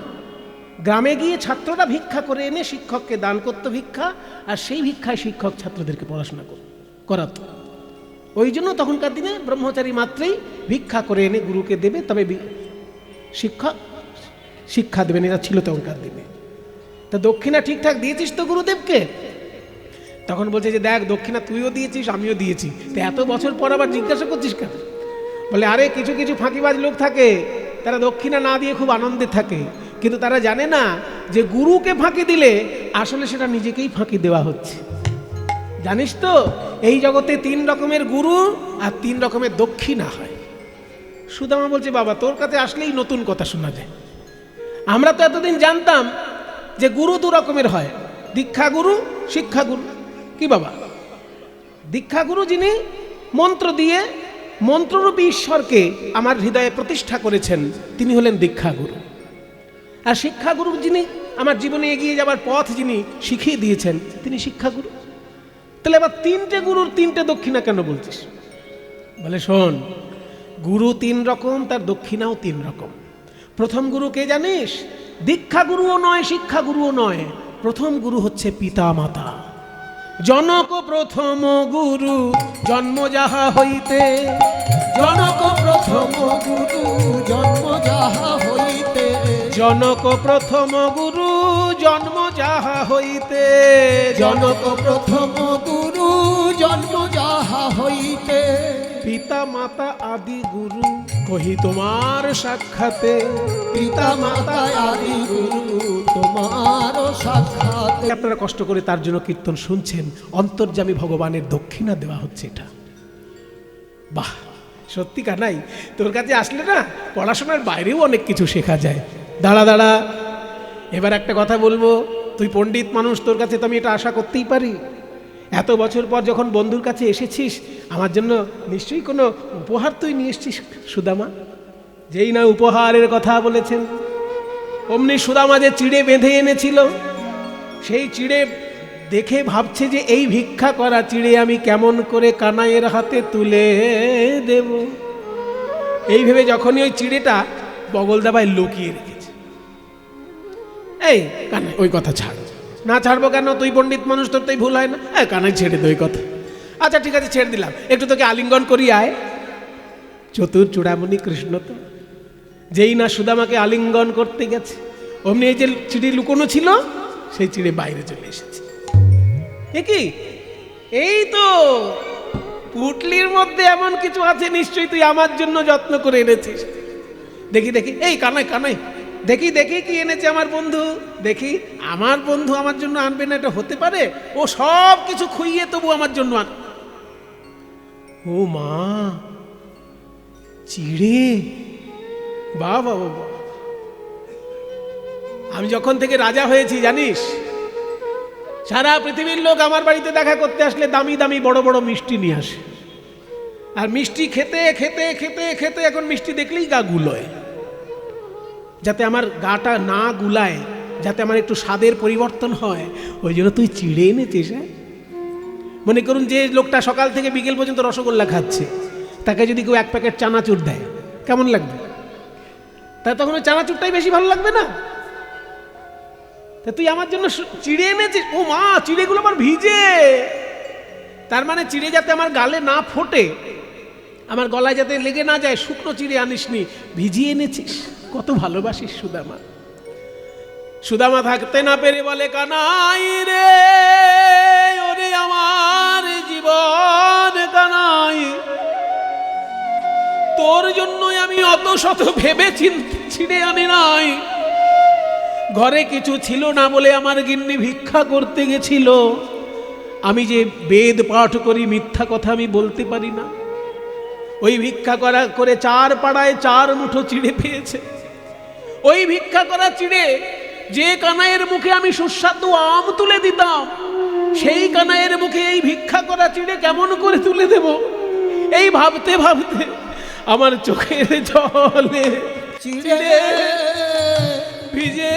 গ্রামে গিয়ে ছাত্ররা ভিক্ষা করে এনে শিক্ষককে দান করতো ভিক্ষা, আর সেই ভিক্ষায় শিক্ষক ছাত্রদেরকে পড়াশোনা করাতো। ওই জন্য তখনকার দিনে ব্রহ্মচারী মাত্রেই ভিক্ষা করে এনে গুরুকে দেবে, তবে শিক্ষক শিক্ষা দেবেন, এটা ছিল তখনকার দিনে। তা দক্ষিণা ঠিকঠাক দিয়েছিস তো গুরুদেবকে? তখন বলছে যে দেখ, দক্ষিণা তুইও দিয়েছিস, আমিও দিয়েছি, তো এত বছর পর আবার জিজ্ঞাসা করছিস কেন? বলে আরে কিছু কিছু ফাঁকিবাজ লোক থাকে, তারা দক্ষিণা না দিয়ে খুব আনন্দে থাকে, কিন্তু তারা জানে না যে গুরুকে ফাঁকি দিলে আসলে সেটা নিজেকেই ফাঁকি দেওয়া হচ্ছে। জানিস তো, এই জগতে 3 রকমের গুরু আর 3 রকমের দক্ষিণা হয়। সুদামা বলছে, বাবা তোর কাছে আসলেই নতুন কথা শোনা যায়। আমরা তো এতদিন জানতাম যে গুরু 2 রকমের হয়, দীক্ষা গুরু, শিক্ষা গুরু। কি বাবা? দীক্ষা গুরু যিনি মন্ত্র দিয়ে মন্ত্ররূপী ঈশ্বরকে আমার হৃদয়ে প্রতিষ্ঠা করেছেন, তিনি হলেন দীক্ষাগুরু। আর শিক্ষাগুরু যিনি আমার জীবনে এগিয়ে যাবার পথ যিনি শিখিয়ে দিয়েছেন, তিনি শিক্ষাগুরু। তাহলে আবার তিনটে গুরুর তিনটে দক্ষিণা কেন বলছিস? বলে শোন, গুরু তিন রকম, তার দক্ষিণাও তিন রকম। প্রথম গুরু কে জানিস? দীক্ষাগুরুও নয়, শিক্ষাগুরুও নয়। প্রথম গুরু হচ্ছে পিতা মাতা। জনক প্রথম গুরু জন্ম যাহা হইতে, জনক প্রথম গুরু জন্ম যাহা হইতে, জনক প্রথম গুরু জন্ম যাহা হইতে, জনক প্রথম গুরু জন্ম যাহা হইতে, পিতা মাতা আদি গুরু কহি তোমার সাক্ষাতে, পিতা মাতা আদি গুরু তোমার সাক্ষাৎ। আপনারা কষ্ট করে তার জন্য কীর্তন শুনছেন, অন্তর্যামী ভগবানের দক্ষিণা দেওয়া হচ্ছে এটা। বাহ, সত্যি কানাই, তোর কাছে আসলে না পড়াশোনার বাইরেও অনেক কিছু শেখা যায়। দাঁড়া দাঁড়া, এবার একটা কথা বলবো। তুই পণ্ডিত মানুষ, তোর কাছে তো আমি এটা আশা করতেই পারি। এত বছর পর যখন বন্ধুর কাছে এসেছিস, আমার জন্য নিশ্চয়ই কোনো উপহার তুই নিয়ে এসছিস সুদামা। যেই না উপহারের কথা বলেছেন, অমনি সুদামা যে চিড়ে বেঁধে এনেছিল, সেই চিড়ে দেখে ভাবছে যে এই ভিক্ষা করা চিড়ে আমি কেমন করে কানাইয়ের হাতে তুলে দেব। এই ভেবে যখনই ওই চিড়েটা বগলদাবায় লুকিয়ে রেখেছে। এই কানাই, ওই কথা ছাড়। না ছাড়বো কেন? তুই পণ্ডিত মানুষ, তোর তাই ভুল হয় না? কানাই ছেড়ে দে ওই কথা। আচ্ছা ঠিক আছে, ছেড়ে দিলাম। একটু তোকে আলিঙ্গন করি আয়। চতুর চূড়ামণি কৃষ্ণ তো যেই না সুদামাকে আলিঙ্গন করতে গেছে, অমনি এই যে চিড়ি লুকোনো ছিল, সেই চিড়ে বাইরে চলে এসেছে। এ কি? এই তো পুটলির মধ্যে এমন কিছু আছে, নিশ্চয়ই তুই আমার জন্য যত্ন করে এনেছিস। দেখি দেখি, এই কানাই কানাই, দেখি দেখি কি এনেছে আমার বন্ধু। দেখি, আমার বন্ধু আমার জন্য আনবে না, এটা হতে পারে? ও সব কিছু খুইয়ে তবু আমার জন্য আন। ও মা, চিড়ে! বাবা বাবা, আমি যখন থেকে রাজা হয়েছি জানিস, সারা পৃথিবীর লোক আমার বাড়িতে দেখা করতে আসলে দামি দামি বড় বড় মিষ্টি নিয়ে আসে। আর মিষ্টি খেতে খেতে খেতে খেতে এখন মিষ্টি দেখলেই গা গুলোয়। যাতে আমার গাটা না গুলায়, যাতে আমার একটু স্বাদের পরিবর্তন হয়, ওই জন্য তুই চিড়ে এনেছিস। হ্যাঁ, মনে করুন যে লোকটা সকাল থেকে বিকেল পর্যন্ত রসগোল্লা খাচ্ছে, তাকে যদি কেউ এক প্যাকেট চানাচুর দেয়, কেমন লাগবে? তা তখন ওই চানাচুরটাই বেশি ভালো লাগবে না? তা তুই আমার জন্য চিড়ে এনেছিস। ও মা, চিড়েগুলো আমার ভিজে। তার মানে চিড়ে যাতে আমার গালে না ফোটে, আমার গলায় যাতে লেগে না যায়, শুকনো চিড়ে আনিসনি, ভিজিয়ে এনেছিস। কত ভালোবাসিস সুদামা। সুদামা থাকতে না পেরে বলে, কানাই রে, ওরে আমার জীবন কানাই, তোর জন্যই আমি অত শত ভেবে চিড়ে আনি নাই। ঘরে কিছু ছিল না বলে আমার গিন্নি ভিক্ষা করতে গেছিল। আমি যে বেদ পাঠ করি, মিথ্যা কথা আমি বলতে পারি না। ওই ভিক্ষা করে 4 পাড়ায় 4 মুঠো চিড়ে পেয়েছে। ওই ভিক্ষা করা চিড়ে যে কানাইয়ের মুখে আমি সুস্বাদু আম তুলে দিতাম, সেই কানাইয়ের মুখে এই ভিক্ষা করা চিড়ে কেমন করে তুলে দেব, এই ভাবতে ভাবতে আমার চোখের জলে চিড়ে ভিজে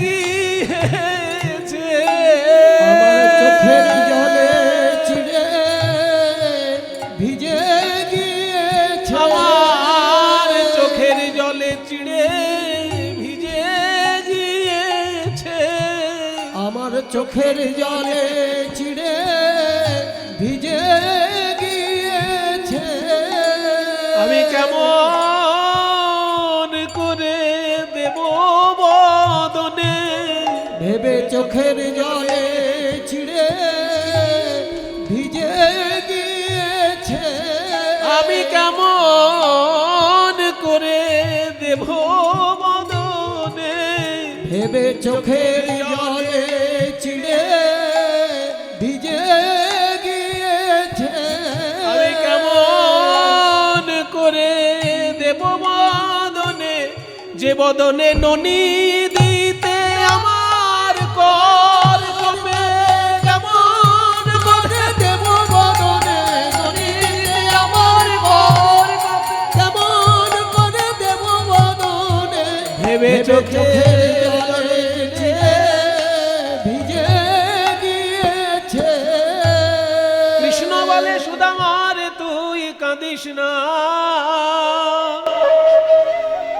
গিয়েছে। আমার চোখের জলে চিড়ে ভিজে গিয়েছে। আমার চোখের জলে চিড়ে ভিজে গিয়েছে। আমার চোখের জলে চিড়ে ভিজে গিয়েছে। আমি কেমন করে দেব বদনে, ভেবে চোখের জলে চিড়ে ভিজে গিয়েছে। আমি কেমন করে দেব বদনে, ভেবে চোখের জলে চিড়ে ভিজে গিয়েছে। আমি কেমন করে দেব বদনে, যে বদনে ননি দিতে আমার কর কমে। কেমন করে দেব বদনে নদীতে আমার ঘর ভেবে চোখে জলে চিড়ে ভিজে গিয়েছে। কৃষ্ণ বলে সুদামার তুই কাঁদিস না,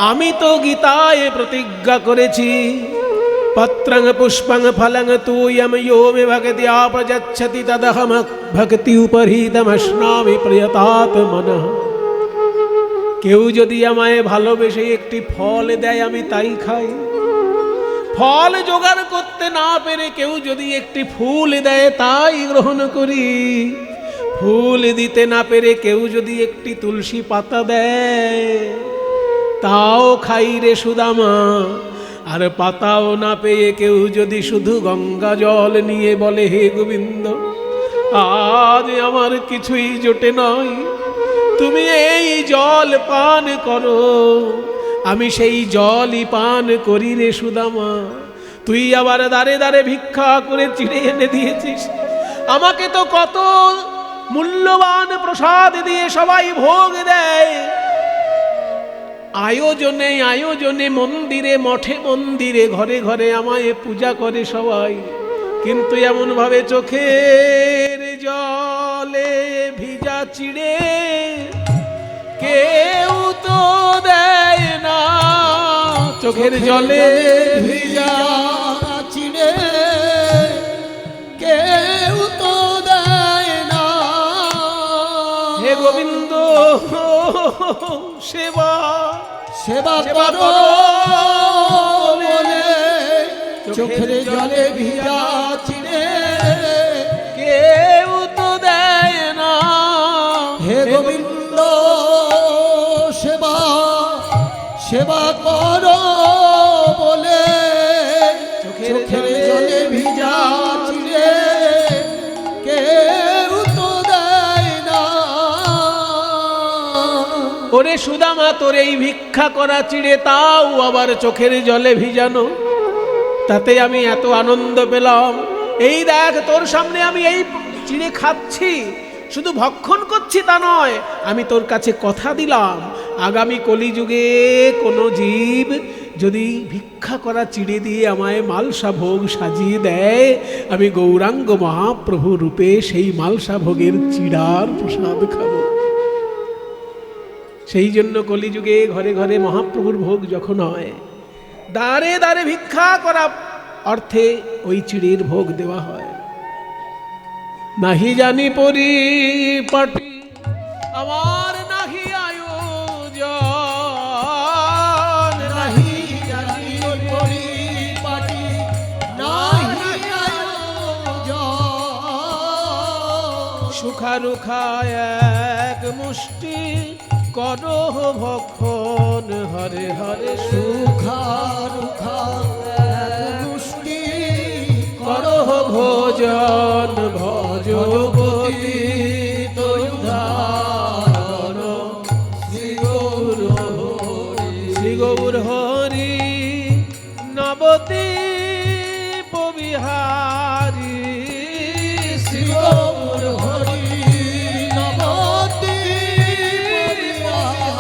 আমি তো গীতায় প্রতিজ্ঞা করেছি, পত্রং পুষ্পং ফলং তুয়ম यो मे भक्त्या प्रयच्छति तदहम भक्ति उपहृतमश्नामि प्रियतात्मनः। কেউ যদি আমায় ভালোবেসে একটি ফল দেয় আমি তাই খাই, ফল জোগাড় করতে না পেরে কেউ যদি একটি ফুল দেয় তাই গ্রহণ করি, ফুল দিতে না পেরে কেউ যদি একটি তুলসী পাতা দেয় তাও খাই রে সুদামা। আর পাতাও না পেয়ে কেউ যদি শুধু গঙ্গা জল নিয়ে বলে হে গোবিন্দ আজ আমার কিছুই জোটে নয়, তুমি এই জল পান করো, আমি সেই জলই পান করি রে সুদামা। তুই আবার দাঁড়ে দাঁড়ে ভিক্ষা করে চিড়ে এনে দিয়েছিস, আমাকে তো কত মূল্যবান প্রসাদ দিয়ে সবাই ভোগ দেয়, আয়োজনে আয়োজনে মন্দিরে মঠে মন্দিরে ঘরে ঘরে আমায় পূজা করে সবাই, কিন্তু এমন ভাবে চোখের জলে ভিজা চিড়ে কেউ তো দেয় না, চোখের জলে ভিজা চিড়ে কেউ তো দেয় না। হে গোবিন্দ সেবা সেবা করো বলে চোখের জলে ভিজা চিড়ে কেউ তো দেয় না। হে গোবিন্দ সেবা সেবা করো বলে চোখের জলে ভিজা চিড়ে কেউ তো দেয় না। ওরে সুদামা তোর এই ভিক্ষা করা চিড়ে তাও আবার চোখের জলে ভিজানো, তাতে আমি এত আনন্দ পেলাম। এই দেখ তোর সামনে আমি এই চিড়ে খাচ্ছি, শুধু ভক্ষণ করছি তা নয়, আমি তোর কাছে কথা দিলাম আগামী কলিযুগে কোনো জীব যদি ভিক্ষা করা চিড়ে দিয়ে আমায় মালসা ভোগ সাজিয়ে দেয়, আমি গৌরাঙ্গ মহাপ্রভু রূপে সেই মালসা ভোগের চিড়ার প্রসাদ খাবো। সেই জন্য কলিযুগে ঘরে ঘরে মহাপ্রভুর ভোগ যখন হয়, দ্বারে দ্বারে ভিক্ষা করা অর্থে ওই চিড়ের ভোগ দেওয়া হয়। নাহি জানি পরিপাটি আমার নাহি আয়োজন, নাহি জানি পরিপাটি নাহি আয়োজন। সুখারুখা এক মুষ্টি করহ ভক্ষণ হরে হরে সুখারুখা মুষ্টি করহ ভোজন ভজবতী তৈধারণ শ্রী গৌর হরি নবদ্বীপ বিহারী শ্রী গৌর হরি নবদ্বীপ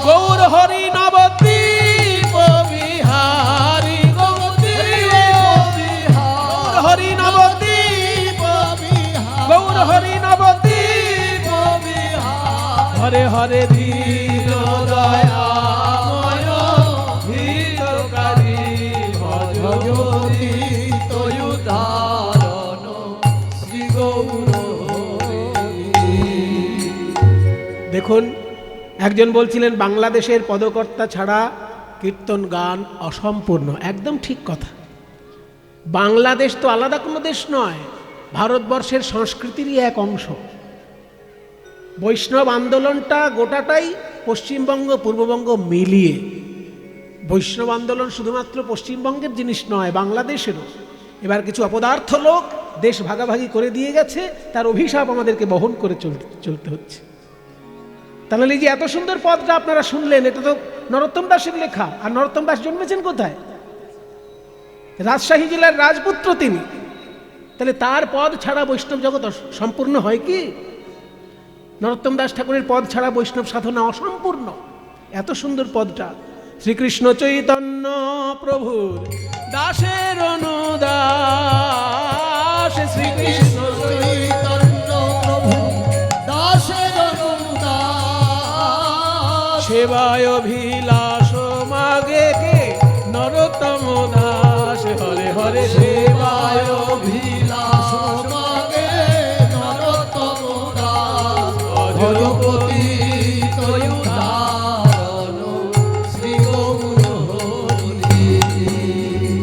গৌর হরি নবদ্বীপ বিহারী গৌর হরি নবদ্বীপ গৌর হরি নবদ্বীপ হরে হরে দীন দয়াময় হিতকারী ভজতি তয়ুদারণ শ্রী গৌর হরি। দেখুন একজন বলছিলেন বাংলাদেশের পদকর্তা ছাড়া কীর্তন গান অসম্পূর্ণ। একদম ঠিক কথা। বাংলাদেশ তো আলাদা কোনো দেশ নয়, ভারতবর্ষের সংস্কৃতিরই এক অংশ। বৈষ্ণব আন্দোলনটা গোটাটাই পশ্চিমবঙ্গ পূর্ববঙ্গ মিলিয়ে। বৈষ্ণব আন্দোলন শুধুমাত্র পশ্চিমবঙ্গের জিনিস নয়, বাংলাদেশেরও। এবার কিছু অপদার্থ লোক দেশ ভাগাভাগি করে দিয়ে গেছে, তার অভিশাপ আমাদেরকে বহন করে চলতে হচ্ছে। তাহলে এই যে এত সুন্দর পদটা আপনারা শুনলেন, এটা তো নরোত্তম দাসের লেখা। আর নরোত্তম দাস জন্মেছেন কোথায়? রাজশাহী জেলার রাজপুত্র তিনি। তাহলে তার পদ ছাড়া বৈষ্ণব জগৎ সম্পূর্ণ হয় কি? নরোত্তম দাস ঠাকুরের পদ ছাড়া বৈষ্ণব সাধনা অসম্পূর্ণ। এত সুন্দর পদটা শ্রীকৃষ্ণ চৈতন্য প্রভুর দাসের অনুদাস শ্রীকৃষ্ণ চৈতন্য প্রভু দাসের অনুদাস সেবায় অভিলাষ মাগে কে নরোত্তম দাস হরে হরে সেবায় অভিলাষ মাগে নরোত্তম দাস অধরপতি তয়ুধারণ শ্রী গৌর হরি।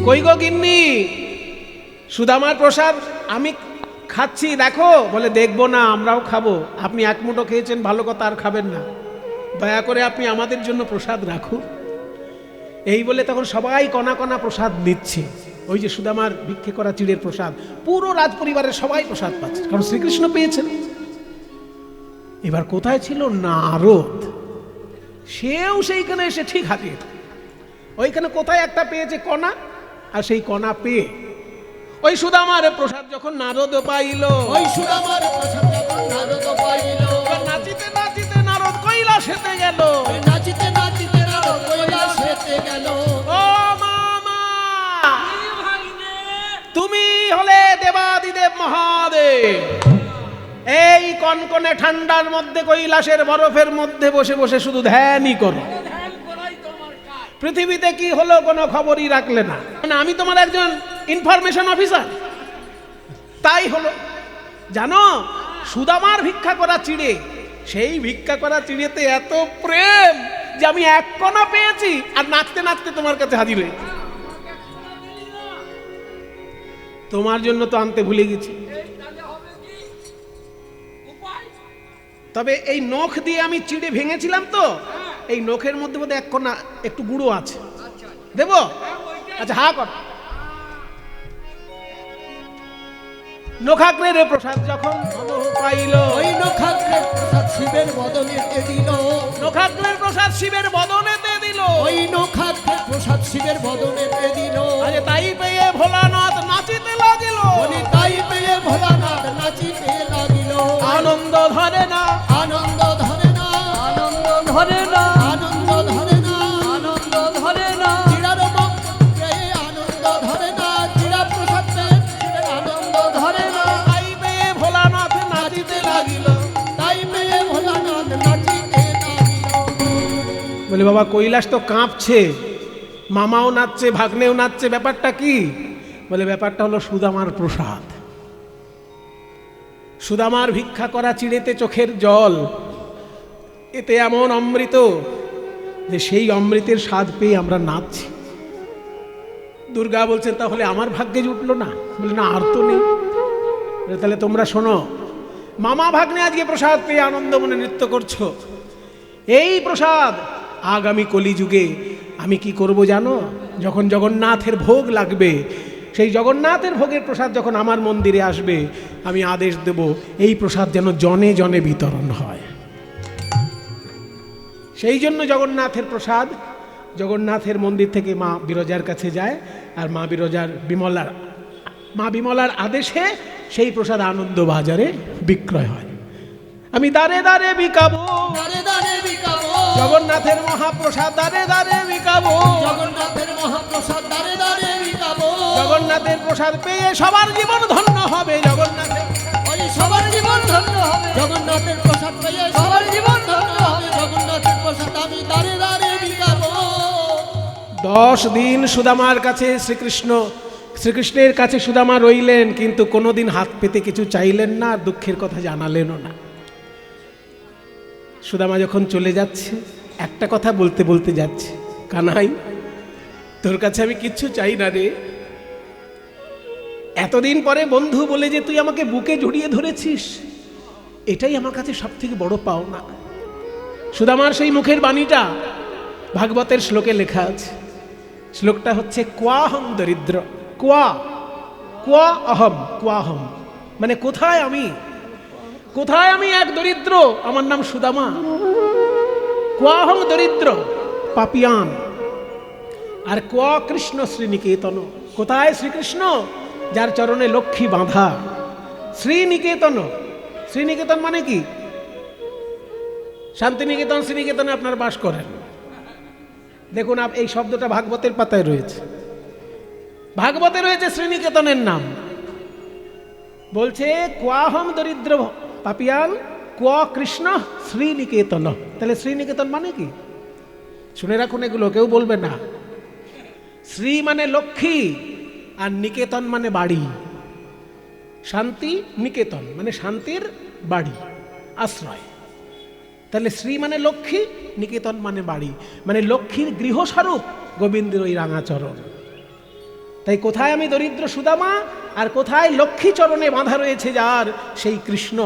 কই গো গিন্নি সুদামার প্রসাদ আমি খাচ্ছি দেখো, বলে দেখবো না, আমরাও খাবো। আপনি এক মুঠো খেয়েছেন ভালো কথা, আর খাবেন না, দয়া করে আপনি আমাদের জন্য প্রসাদ রাখুন। এই বলে তখন সবাই কণা কণা প্রসাদ নিচ্ছে। ওই যে সুদামার ভিক্ষে করা চিড়ের প্রসাদ, পুরো রাজপরিবারের সবাই প্রসাদ পাচ্ছে, কারণ শ্রীকৃষ্ণ পেয়েছেন। এবার কোথায় ছিল নারদ? সেও সেইখানে এসে ঠিক হাজির। ওইখানে কোথায় একটা পেয়েছে কণা, আর সেই কণা পেয়ে ওই সুদামার প্রসাদ যখন নারদ পাইল, ওই সুদামার প্রসাদ যখন নারদ পাইল, এবার নাচিতে নাচিতে নারদ কৈলাসেতে গেল। ওই নাচিতে নাচিতে নারদ কৈলাসেতে গেল। ও মামা, তুমি হলে দেবাদিদেব মহাদেব, এই কনকনে ঠান্ডার মধ্যে কৈলাসের বরফের মধ্যে বসে বসে শুধু ধ্যানই করো, পৃথিবীতে কি হলো কোনো খবরই রাখলে না। মানে আমি তোমার একজন ইনফরমেশন অফিসার, তাই হলো। জানো সুদামার ভিক্ষা করা চিড়ে, সেই ভিক্ষা করা চিড়েতে এত প্রেম যে আমি এক কণা পেয়েছি, আর নাচতে নাচতে তোমার কাছে হাজির হয়েছি। তোমার জন্য তো আনতে ভুলে গেছি। তবে এই নখ দিয়ে আমি চিড়ে ভেঙেছিলাম তো, এই নখের মধ্যে বোধহয় এক কণা একটু গুঁড়ো আছে, দেবো? আচ্ছা হা কর। নখাগ্রের প্রসাদ যখন পাইল, ওই নখাগ্রের প্রসাদ শিবের বদনেতে দিল। নখাগ্রের প্রসাদ শিবের বদনেতে দিল। ওই নখাগ্রের প্রসাদ শিবের বদনেতে দিল। আরে তাই পেয়ে ভোলানাথ নাচিতে লাগিল। বলি তাই পেয়ে ভোলানাথ নাচিতে লাগিল। আনন্দ ধরে না, আনন্দ ধরে না, আনন্দ ধরে না, আনন্দ ধরে না, আনন্দ ধরে না, চিড়ার মঙ্গল পেয়ে আনন্দ ধরে না, চিড়া প্রসাদ পেয়ে শিবের আনন্দ ধরে না। তাই পেয়ে ভোলানাথ নাচিতে লাগিল। তাই পেয়ে ভোলানাথ নাচিতে লাগিল। বলে বাবা কৈলাস তো কাঁপছে, মামাও নাচছে, ভাগ্নেও নাচছে, ব্যাপারটা কি? বলে ব্যাপারটা হলো সুদামার প্রসাদ। সুদামার ভিক্ষা করা চিড়েতে চোখের জল, এতে এমন অমৃত যে সেই অমৃতের স্বাদ পেয়ে আমরা নাচছি। দুর্গা বলছেন তাহলে আমার ভাগ্যে জুটলো না? বলে না, আর তো নেই। বলে, তাহলে তোমরা শোনো, মামা ভাগ্নে আজকে প্রসাদ পেয়ে আনন্দ মনে নৃত্য করছো। এই প্রসাদ আগামী কলিযুগে আমি কি করব জানো? যখন জগন্নাথের ভোগ লাগবে, সেই জগন্নাথের ভোগের প্রসাদ যখন আমার মন্দিরে আসবে, আমি আদেশ দেব এই প্রসাদ যেন জনে জনে বিতরণ হয়। সেই জন্য জগন্নাথের প্রসাদ জগন্নাথের মন্দির থেকে মা বিরজার কাছে যায়, আর মা বিমলার আদেশে সেই প্রসাদ আনন্দ বাজারে বিক্রয় হয়। আমি দাঁড়ে দাঁড়ে বিকাবো, দাঁড়ে দাঁড়ে বিকাবো, জগন্নাথের মহাপ্রসাদ দাঁড়ে দাঁড়ে বিকাবো। জগন্নাথের মহাপ্রসাদ দাঁড়ে দাঁড়ে বিকাবো। জগন্নাথের প্রসাদ পেয়ে সবার জীবন ধন্য হবে। জগন্নাথের ওই সবার জীবন ধন্য হবে। জগন্নাথের প্রসাদ পেয়ে সবার জীবন ধন্য হবে। জগন্নাথের প্রসাদ আমি দাঁড়ে দাঁড়ে বিকাবো। 10 দিন সুদামার কাছে শ্রীকৃষ্ণের কাছে সুদামা রইলেন, কিন্তু কোনোদিন হাত পেতে কিছু চাইলেন না, আর দুঃখের কথা জানালেনও না। সুদামা যখন চলে যাচ্ছে, একটা কথা বলতে বলতে যাচ্ছে, কানাই তোর কাছে আমি কিচ্ছু চাই না রে। এতদিন পরে বন্ধু বলে যে তুই আমাকে বুকে জড়িয়ে ধরেছিস, এটাই আমার কাছে সব থেকে বড় পাওনা। সুদামার সেই মুখের বাণীটা ভাগবতের শ্লোকে লেখা আছে। শ্লোকটা হচ্ছে কোয়াহম দরিদ্র, কোয়া অহম, কোয়াহম মানে কোথায় আমি এক দরিদ্র, আমার নাম সুদামা। কোয়াহম দরিদ্র পাপিয়ান, আর কোয়া কৃষ্ণ শ্রীনিকেতন, কোথায় শ্রীকৃষ্ণ যার চরণে লক্ষ্মী বাঁধা। শ্রীনিকেতন মানে কি? শান্তিনিকেতন, শ্রীনিকেতনে আপনার বাস করেন। দেখুন এই শব্দটা ভাগবতের পাতায় রয়েছে, ভাগবতে রয়েছে শ্রীনিকেতনের নাম। বলছে কোয়াহম দরিদ্র পাপিয়ান কোয়া কৃষ্ণ শ্রীনিকেতন। তাহলে শ্রীনিকেতন মানে কি? শুনে রাখুন, এগুলো কেউ বলবে না। শ্রী মানে লক্ষ্মী, আর নিকেতন মানে বাড়ি। শান্তি নিকেতন মানে শান্তির বাড়ি, আশ্রয়। তাহলে শ্রী মানে লক্ষ্মী, নিকেতন মানে বাড়ি, মানে লক্ষ্মীর গৃহস্বরূপ গোবিন্দের ওই রাঙাচরণ। তাই কোথায় আমি দরিদ্র সুদামা, আর কোথায় লক্ষ্মী চরণে বাঁধা রয়েছে যার, সেই কৃষ্ণ।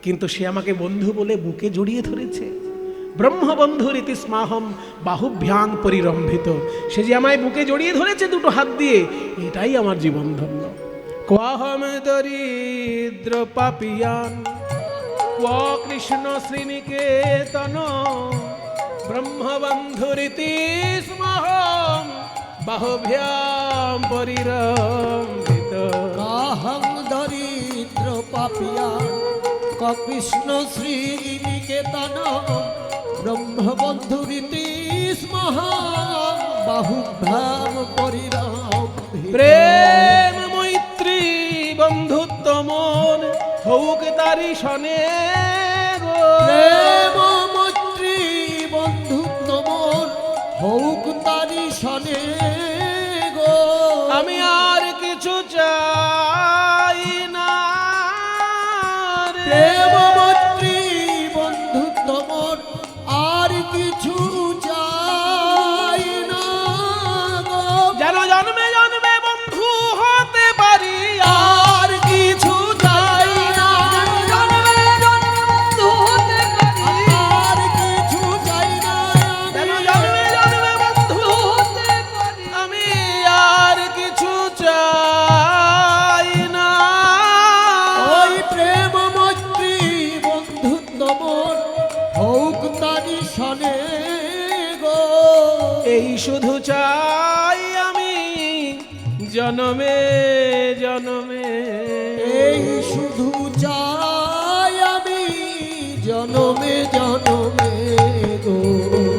কিন্তু সে আমাকে বন্ধু বলে বুকে জড়িয়ে ধরেছে। ব্রহ্মবন্ধু রীতি স্মাহম বাহুভ্যাং পরিরম্ভিত। সে যে আমায় বুকে জড়িয়ে ধরেছে দুটো হাত দিয়ে, এটাই আমার জীবন ধন্য। কোয়াহম দরিদ্র পাপিয়ান ক্বা কৃষ্ণ শ্রীনিকেতন ব্রহ্মবন্ধু রীতি স্মাহম বাহুভ্যাং পরিরম্ভিত। কাহং দরিদ্র পাপিয়া কৃষ্ণ শ্রীনিকেতন ব্রহ্মবন্ধু রীতি স্মহা বাহুভ্যাম পরিরম্ভিত। প্রেম মৈত্রী বন্ধুত্ব মন হউক তারি শনে গো। প্রেম মৈত্রী বন্ধুত্ব মন হউক তারি শনে গো। আমি আর কিছু চাই না রে। প্রেম মৈত্রী বন্ধুত্ব মন আর কিছু চাই না গো। যেন জন্মে জন্মে বন্ধু হতে পারি, আর কিছু চাই না। জন্মে জন্মে বন্ধু হতে পারি, আর কিছু চাই না। যেন জন্মে জন্মে বন্ধু হতে পারি। আমি আর কিছু চাই না। ওই প্রেম মৈত্রী বন্ধুত্ব মন হউক তারি শনে গো। এই শুধু চাই আমি জনমে জনমে। এই শুধু চাই আমি জনমে জনমে গো।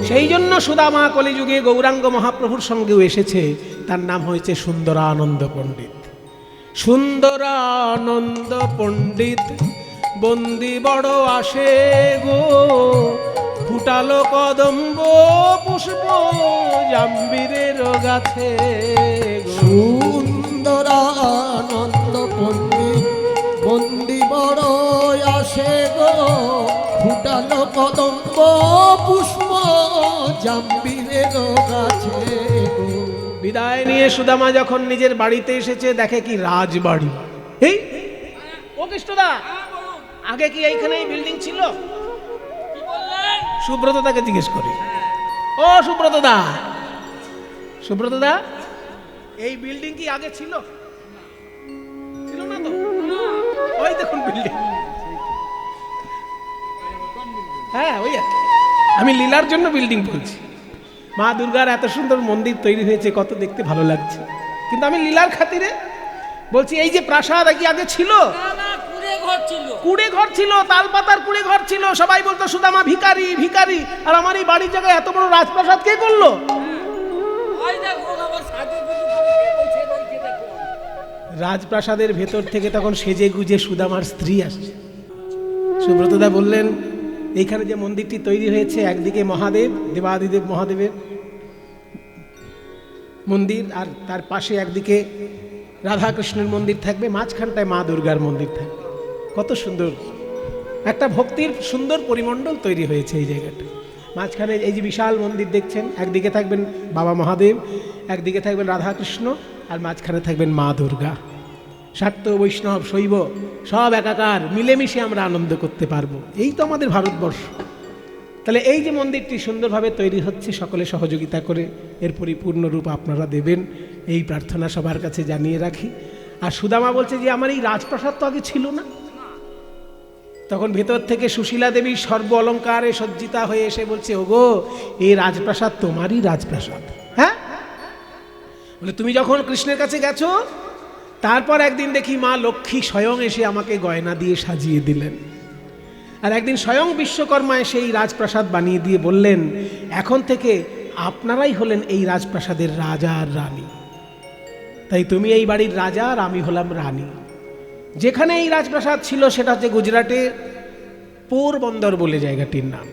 সেই জন্য সুদামা কলিযুগে গৌরাঙ্গ মহাপ্রভুর সঙ্গেও এসেছে। তার নাম হয়েছে সুন্দরানন্দ পণ্ডিত। সুন্দরানন্দ পণ্ডিত বন্দি বড় আসে গো। ফুটালো কদম্ব পুষ্প জাম্বিরের গাছে গো। সুন্দরানন্দ পণ্ডিত বন্দি বড় আসে গো। ফুটালো কদম্ব পুষ্প জাম্বিরের গাছে গো। বিদায় নিয়ে সুদামা যখন নিজের বাড়িতে এসেছে, দেখে কি রাজবাড়ি। এই ও কৃষ্ণদা, আগে কি এইখানে এই বিল্ডিং ছিল? সুব্রত দাকে জিজ্ঞেস করি। ও সুব্রত দা, সুব্রত দা, এই বিল্ডিং কি আগে ছিল? ছিল না তো? ওই দেখুন বিল্ডিং। হ্যাঁ ওই আর কি। আমি লীলার জন্য বিল্ডিং বলছি। মা দুর্গার এত সুন্দর মন্দির তৈরি হয়েছে, কত দেখতে ভালো লাগছে। কিন্তু আমি লীলার খাতিরে বলছি, এই যে প্রাসাদ কি আগে ছিল? কুড়ে ঘর ছিল, তাল পাতার কুড়ে ঘর ছিল। সবাই বলতো সুদামা ভিখারি ভিখারি। আর আমার এই বাড়ির জায়গায় এত বড় রাজপ্রাসাদ কে করলো? রাজপ্রাসাদের ভেতর থেকে তখন সেজে গুজে সুদামার স্ত্রী আসছে। সুব্রতদা বললেন, এইখানে যে মন্দিরটি তৈরি হয়েছে, একদিকে মহাদেব দেবাদিদেব মহাদেবের মন্দির, আর তার পাশে একদিকে রাধাকৃষ্ণের মন্দির থাকবে, মাঝখানটায় মা দুর্গার মন্দির থাকবে। কত সুন্দর একটা ভক্তির সুন্দর পরিমণ্ডল তৈরি হয়েছে এই জায়গাটা। মাঝখানে এই যে বিশাল মন্দির দেখছেন, একদিকে থাকবেন বাবা মহাদেব, একদিকে থাকবেন রাধাকৃষ্ণ, আর মাঝখানে থাকবেন মা দুর্গা। শাক্ত বৈষ্ণব শৈব সব একাকার, মিলেমিশে আমরা আনন্দ করতে পারবো। এই তো আমাদের ভারতবর্ষ। তাহলে এই যে মন্দিরটি সুন্দরভাবে তৈরি হচ্ছে, সকলে সহযোগিতা করে এর পরিপূর্ণ রূপ আপনারা দেবেন, এই প্রার্থনা সবার কাছে জানিয়ে রাখি। আর সুদামা বলছে যে আমার এই রাজপ্রাসাদ তো আগে ছিল না। তখন ভেতর থেকে সুশীলা দেবী সর্ব অলঙ্কারে সজ্জিতা হয়ে এসে বলছে, ওগো এই রাজপ্রাসাদ তোমারই রাজপ্রাসাদ। হ্যাঁ বলে, তুমি যখন কৃষ্ণের কাছে গেছো, তারপর একদিন দেখি মা লক্ষ্মী স্বয়ং এসে আমাকে গয়না দিয়ে সাজিয়ে দিলেন। আর একদিন স্বয়ং বিশ্বকর্মা এসে এই রাজপ্রাসাদ বানিয়ে দিয়ে বললেন, এখন থেকে আপনারাই হলেন এই রাজপ্রাসাদের রাজা আর রানী। তাই তুমি এই বাড়ির রাজা আর আমি হলাম রানী। যেখানে এই রাজপ্রাসাদ ছিল সেটা হচ্ছে গুজরাটে পোরবন্দর বলে জায়গাটির নাম।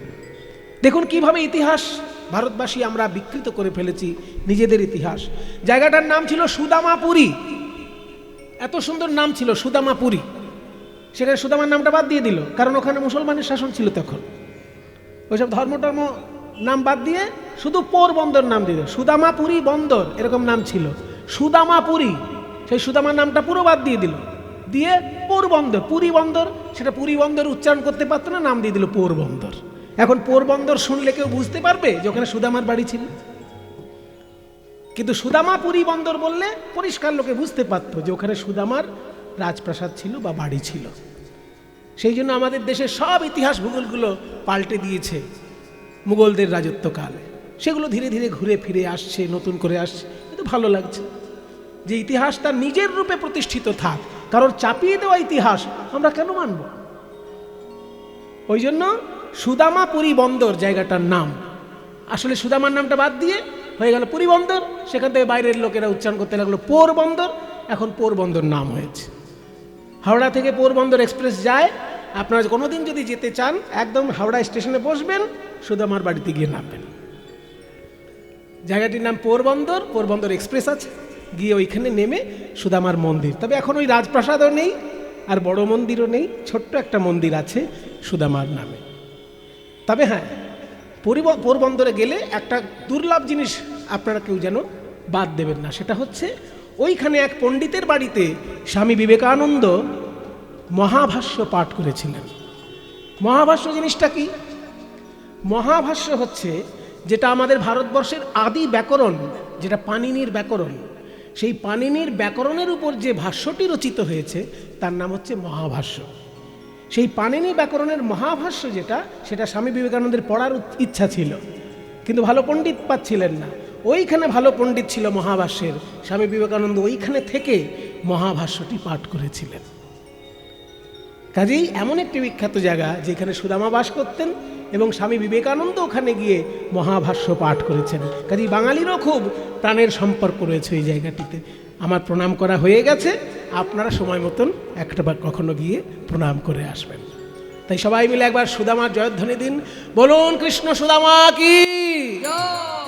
দেখুন কিভাবে ইতিহাস ভারতবাসী আমরা বিকৃত করে ফেলেছি নিজেদের ইতিহাস। জায়গাটার নাম ছিল সুদামাপুরী, এত সুন্দর নাম ছিল সুদামাপুরী। সেখানে সুদামার নামটা বাদ দিয়ে দিল, কারণ ওখানে মুসলমানের শাসন ছিল তখন। ওইসব ধর্ম নাম বাদ দিয়ে শুধু পোরবন্দর নাম দিয়ে দিল। সুদামাপুরী বন্দর এরকম নাম ছিল, সুদামাপুরী। সেই সুদামার নামটা পুরো বাদ দিয়ে দিল, দিয়ে পোরবন্দর, পুরী বন্দর, সেটা পুরী বন্দর উচ্চারণ করতে পারতো না, নাম দিয়ে দিল পোরবন্দর। এখন পোরবন্দর শুনলে কেউ বুঝতে পারবে যে ওখানে সুদামার বাড়ি ছিল? কিন্তু সুদামাপুরী বন্দর বললে পরিষ্কার লোকে বুঝতে পারতো যে ওখানে সুদামার রাজপ্রাসাদ ছিল বা বাড়ি ছিল। সেই জন্য আমাদের দেশের সব ইতিহাস ভূগোলগুলো পাল্টে দিয়েছে মুঘলদের রাজত্বকালে। সেগুলো ধীরে ধীরে ঘুরে ফিরে আসছে, নতুন করে আসছে, কিন্তু ভালো লাগছে যে ইতিহাস তার নিজের রূপে প্রতিষ্ঠিত থাক। কারণ চাপিয়ে দেওয়া ইতিহাস আমরা কেন মানব? ওই জন্য সুদামাপুরী বন্দর জায়গাটার নাম। আসলে সুদামার নামটা বাদ দিয়ে হয়ে গেল পুরী বন্দর, সেখান থেকে বাইরের লোকেরা উচ্চারণ করতে লাগলো পোরবন্দর, এখন পোরবন্দর নাম হয়েছে। হাওড়া থেকে পোরবন্দর এক্সপ্রেস যায়, আপনারা কোনোদিন যদি যেতে চান একদম হাওড়া স্টেশনে বসবেন, সুদামার বাড়িতে গিয়ে নামবেন। জায়গাটির নাম পোরবন্দর, পোরবন্দর এক্সপ্রেস আছে, গিয়ে ওইখানে নেমে সুদামার মন্দির। তবে এখন ওই রাজপ্রাসাদও নেই আর বড় মন্দিরও নেই, ছোট্ট একটা মন্দির আছে সুদামার নামে। তবে হ্যাঁ, পোরবন্দরে গেলে একটা দুর্লভ জিনিস আপনারা কেউ যেন বাদ দেবেন না, সেটা হচ্ছে ওইখানে এক পণ্ডিতের বাড়িতে স্বামী বিবেকানন্দ মহাভাষ্য পাঠ করেছিলেন। মহাভাষ্য জিনিসটা কি? মহাভাষ্য হচ্ছে যেটা আমাদের ভারতবর্ষের আদি ব্যাকরণ, যেটা পাণিনির ব্যাকরণ, সেই পাণিনির ব্যাকরণের উপর যে ভাষ্যটি রচিত হয়েছে তার নাম হচ্ছে মহাভাষ্য। সেই পাণিনি ব্যাকরণের মহাভাষ্য যেটা, সেটা স্বামী বিবেকানন্দের পড়ার ইচ্ছা ছিল, কিন্তু ভালো পণ্ডিত পাচ্ছিলেন না। ওইখানে ভালো পণ্ডিত ছিল মহাভাষ্যের, স্বামী বিবেকানন্দ ওইখানে থেকে মহাভাষ্যটি পাঠ করেছিলেন। কাজেই এমন একটি বিখ্যাত জায়গা যেখানে সুদামা বাস করতেন এবং স্বামী বিবেকানন্দ ওখানে গিয়ে মহাভাষ্য পাঠ করেছেন। কাজেই বাঙালিরও খুব প্রাণের সম্পর্ক রয়েছে এই জায়গাটিতে। আমার প্রণাম করা হয়ে গেছে, আপনারা সময় মতন একটাবার কখনো গিয়ে প্রণাম করে আসবেন। তাই সবাই মিলে একবার সুদামার জয়ধ্বনি দিন, বলুন কৃষ্ণ সুদামা কি,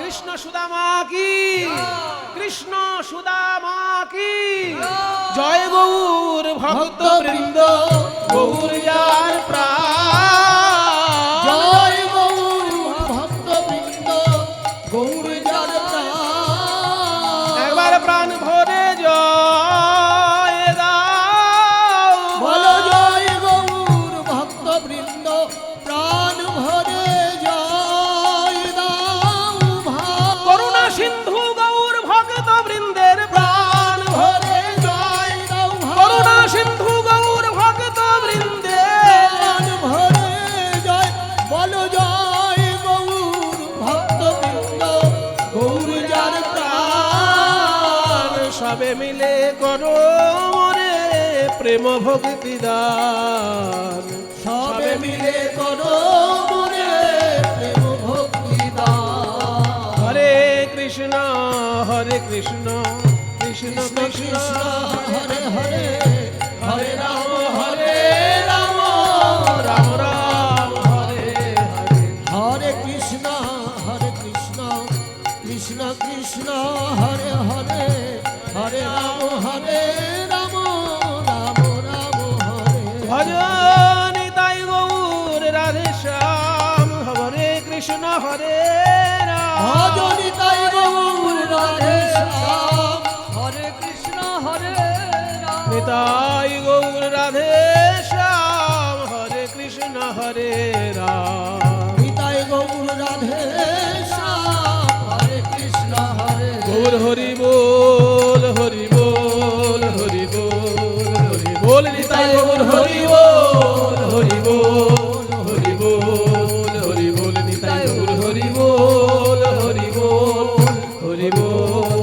কৃষ্ণ সুদামা কি, কৃষ্ণ সুদামা কি, জয় গৌর ভক্ত বৃন্দ, গৌর যার প্রাণ, জয় গৌর ভক্ত বৃন্দ, গৌর যার প্রাণ। একবার প্রাণ ভরে জয় দাও, বলো জয় গৌর ভক্ত বৃন্দ, প্রাণ ভরে জয় দাও ভাই। করুণা সিন্ধু গৌর ভক্ত বৃন্দের প্রাণ ভরে জয় দাও ভাই। করুণা সিন্ধু গৌর ভক্ত বৃন্দে প্রাণ ভরে জয়, বলো জয় গৌর ভক্ত বৃন্দ, গৌর যার প্রাণ। সবে মিলে করো মোরে প্রেম ভক্তি দান, সবে মিলে করো মোরে প্রেম ভক্তি দান। হরে কৃষ্ণ হরে কৃষ্ণ, কৃষ্ণ কৃষ্ণ হরে হরে, হরে রাম হরে রাম, রাম রাম হরে হরে। হরে কৃষ্ণ কৃষ্ণ কৃষ্ণ হরে হরে, হরে রাম রাম রাম হরে। ভজন তাই গৌর রাধে শ্যাম, হরে কৃষ্ণ হরে রাম, ভজনি তাই গৌর রাধে শ্যাম, হরে কৃষ্ণ হরে রাম, নিতাই গৌর রাধে শ্যাম, হরে কৃষ্ণ হরে রাম। নিতাই গৌর রাধে শ্যাম, হরে কৃষ্ণ হরে গৌর হরি বল, হরি বল, হরি বল, হরি বল, নিতাই গৌর হরি বল, হরি বল, হরি বল, হরি বল, নিতাই গৌর হরি বল, হরি বল, হরি বল।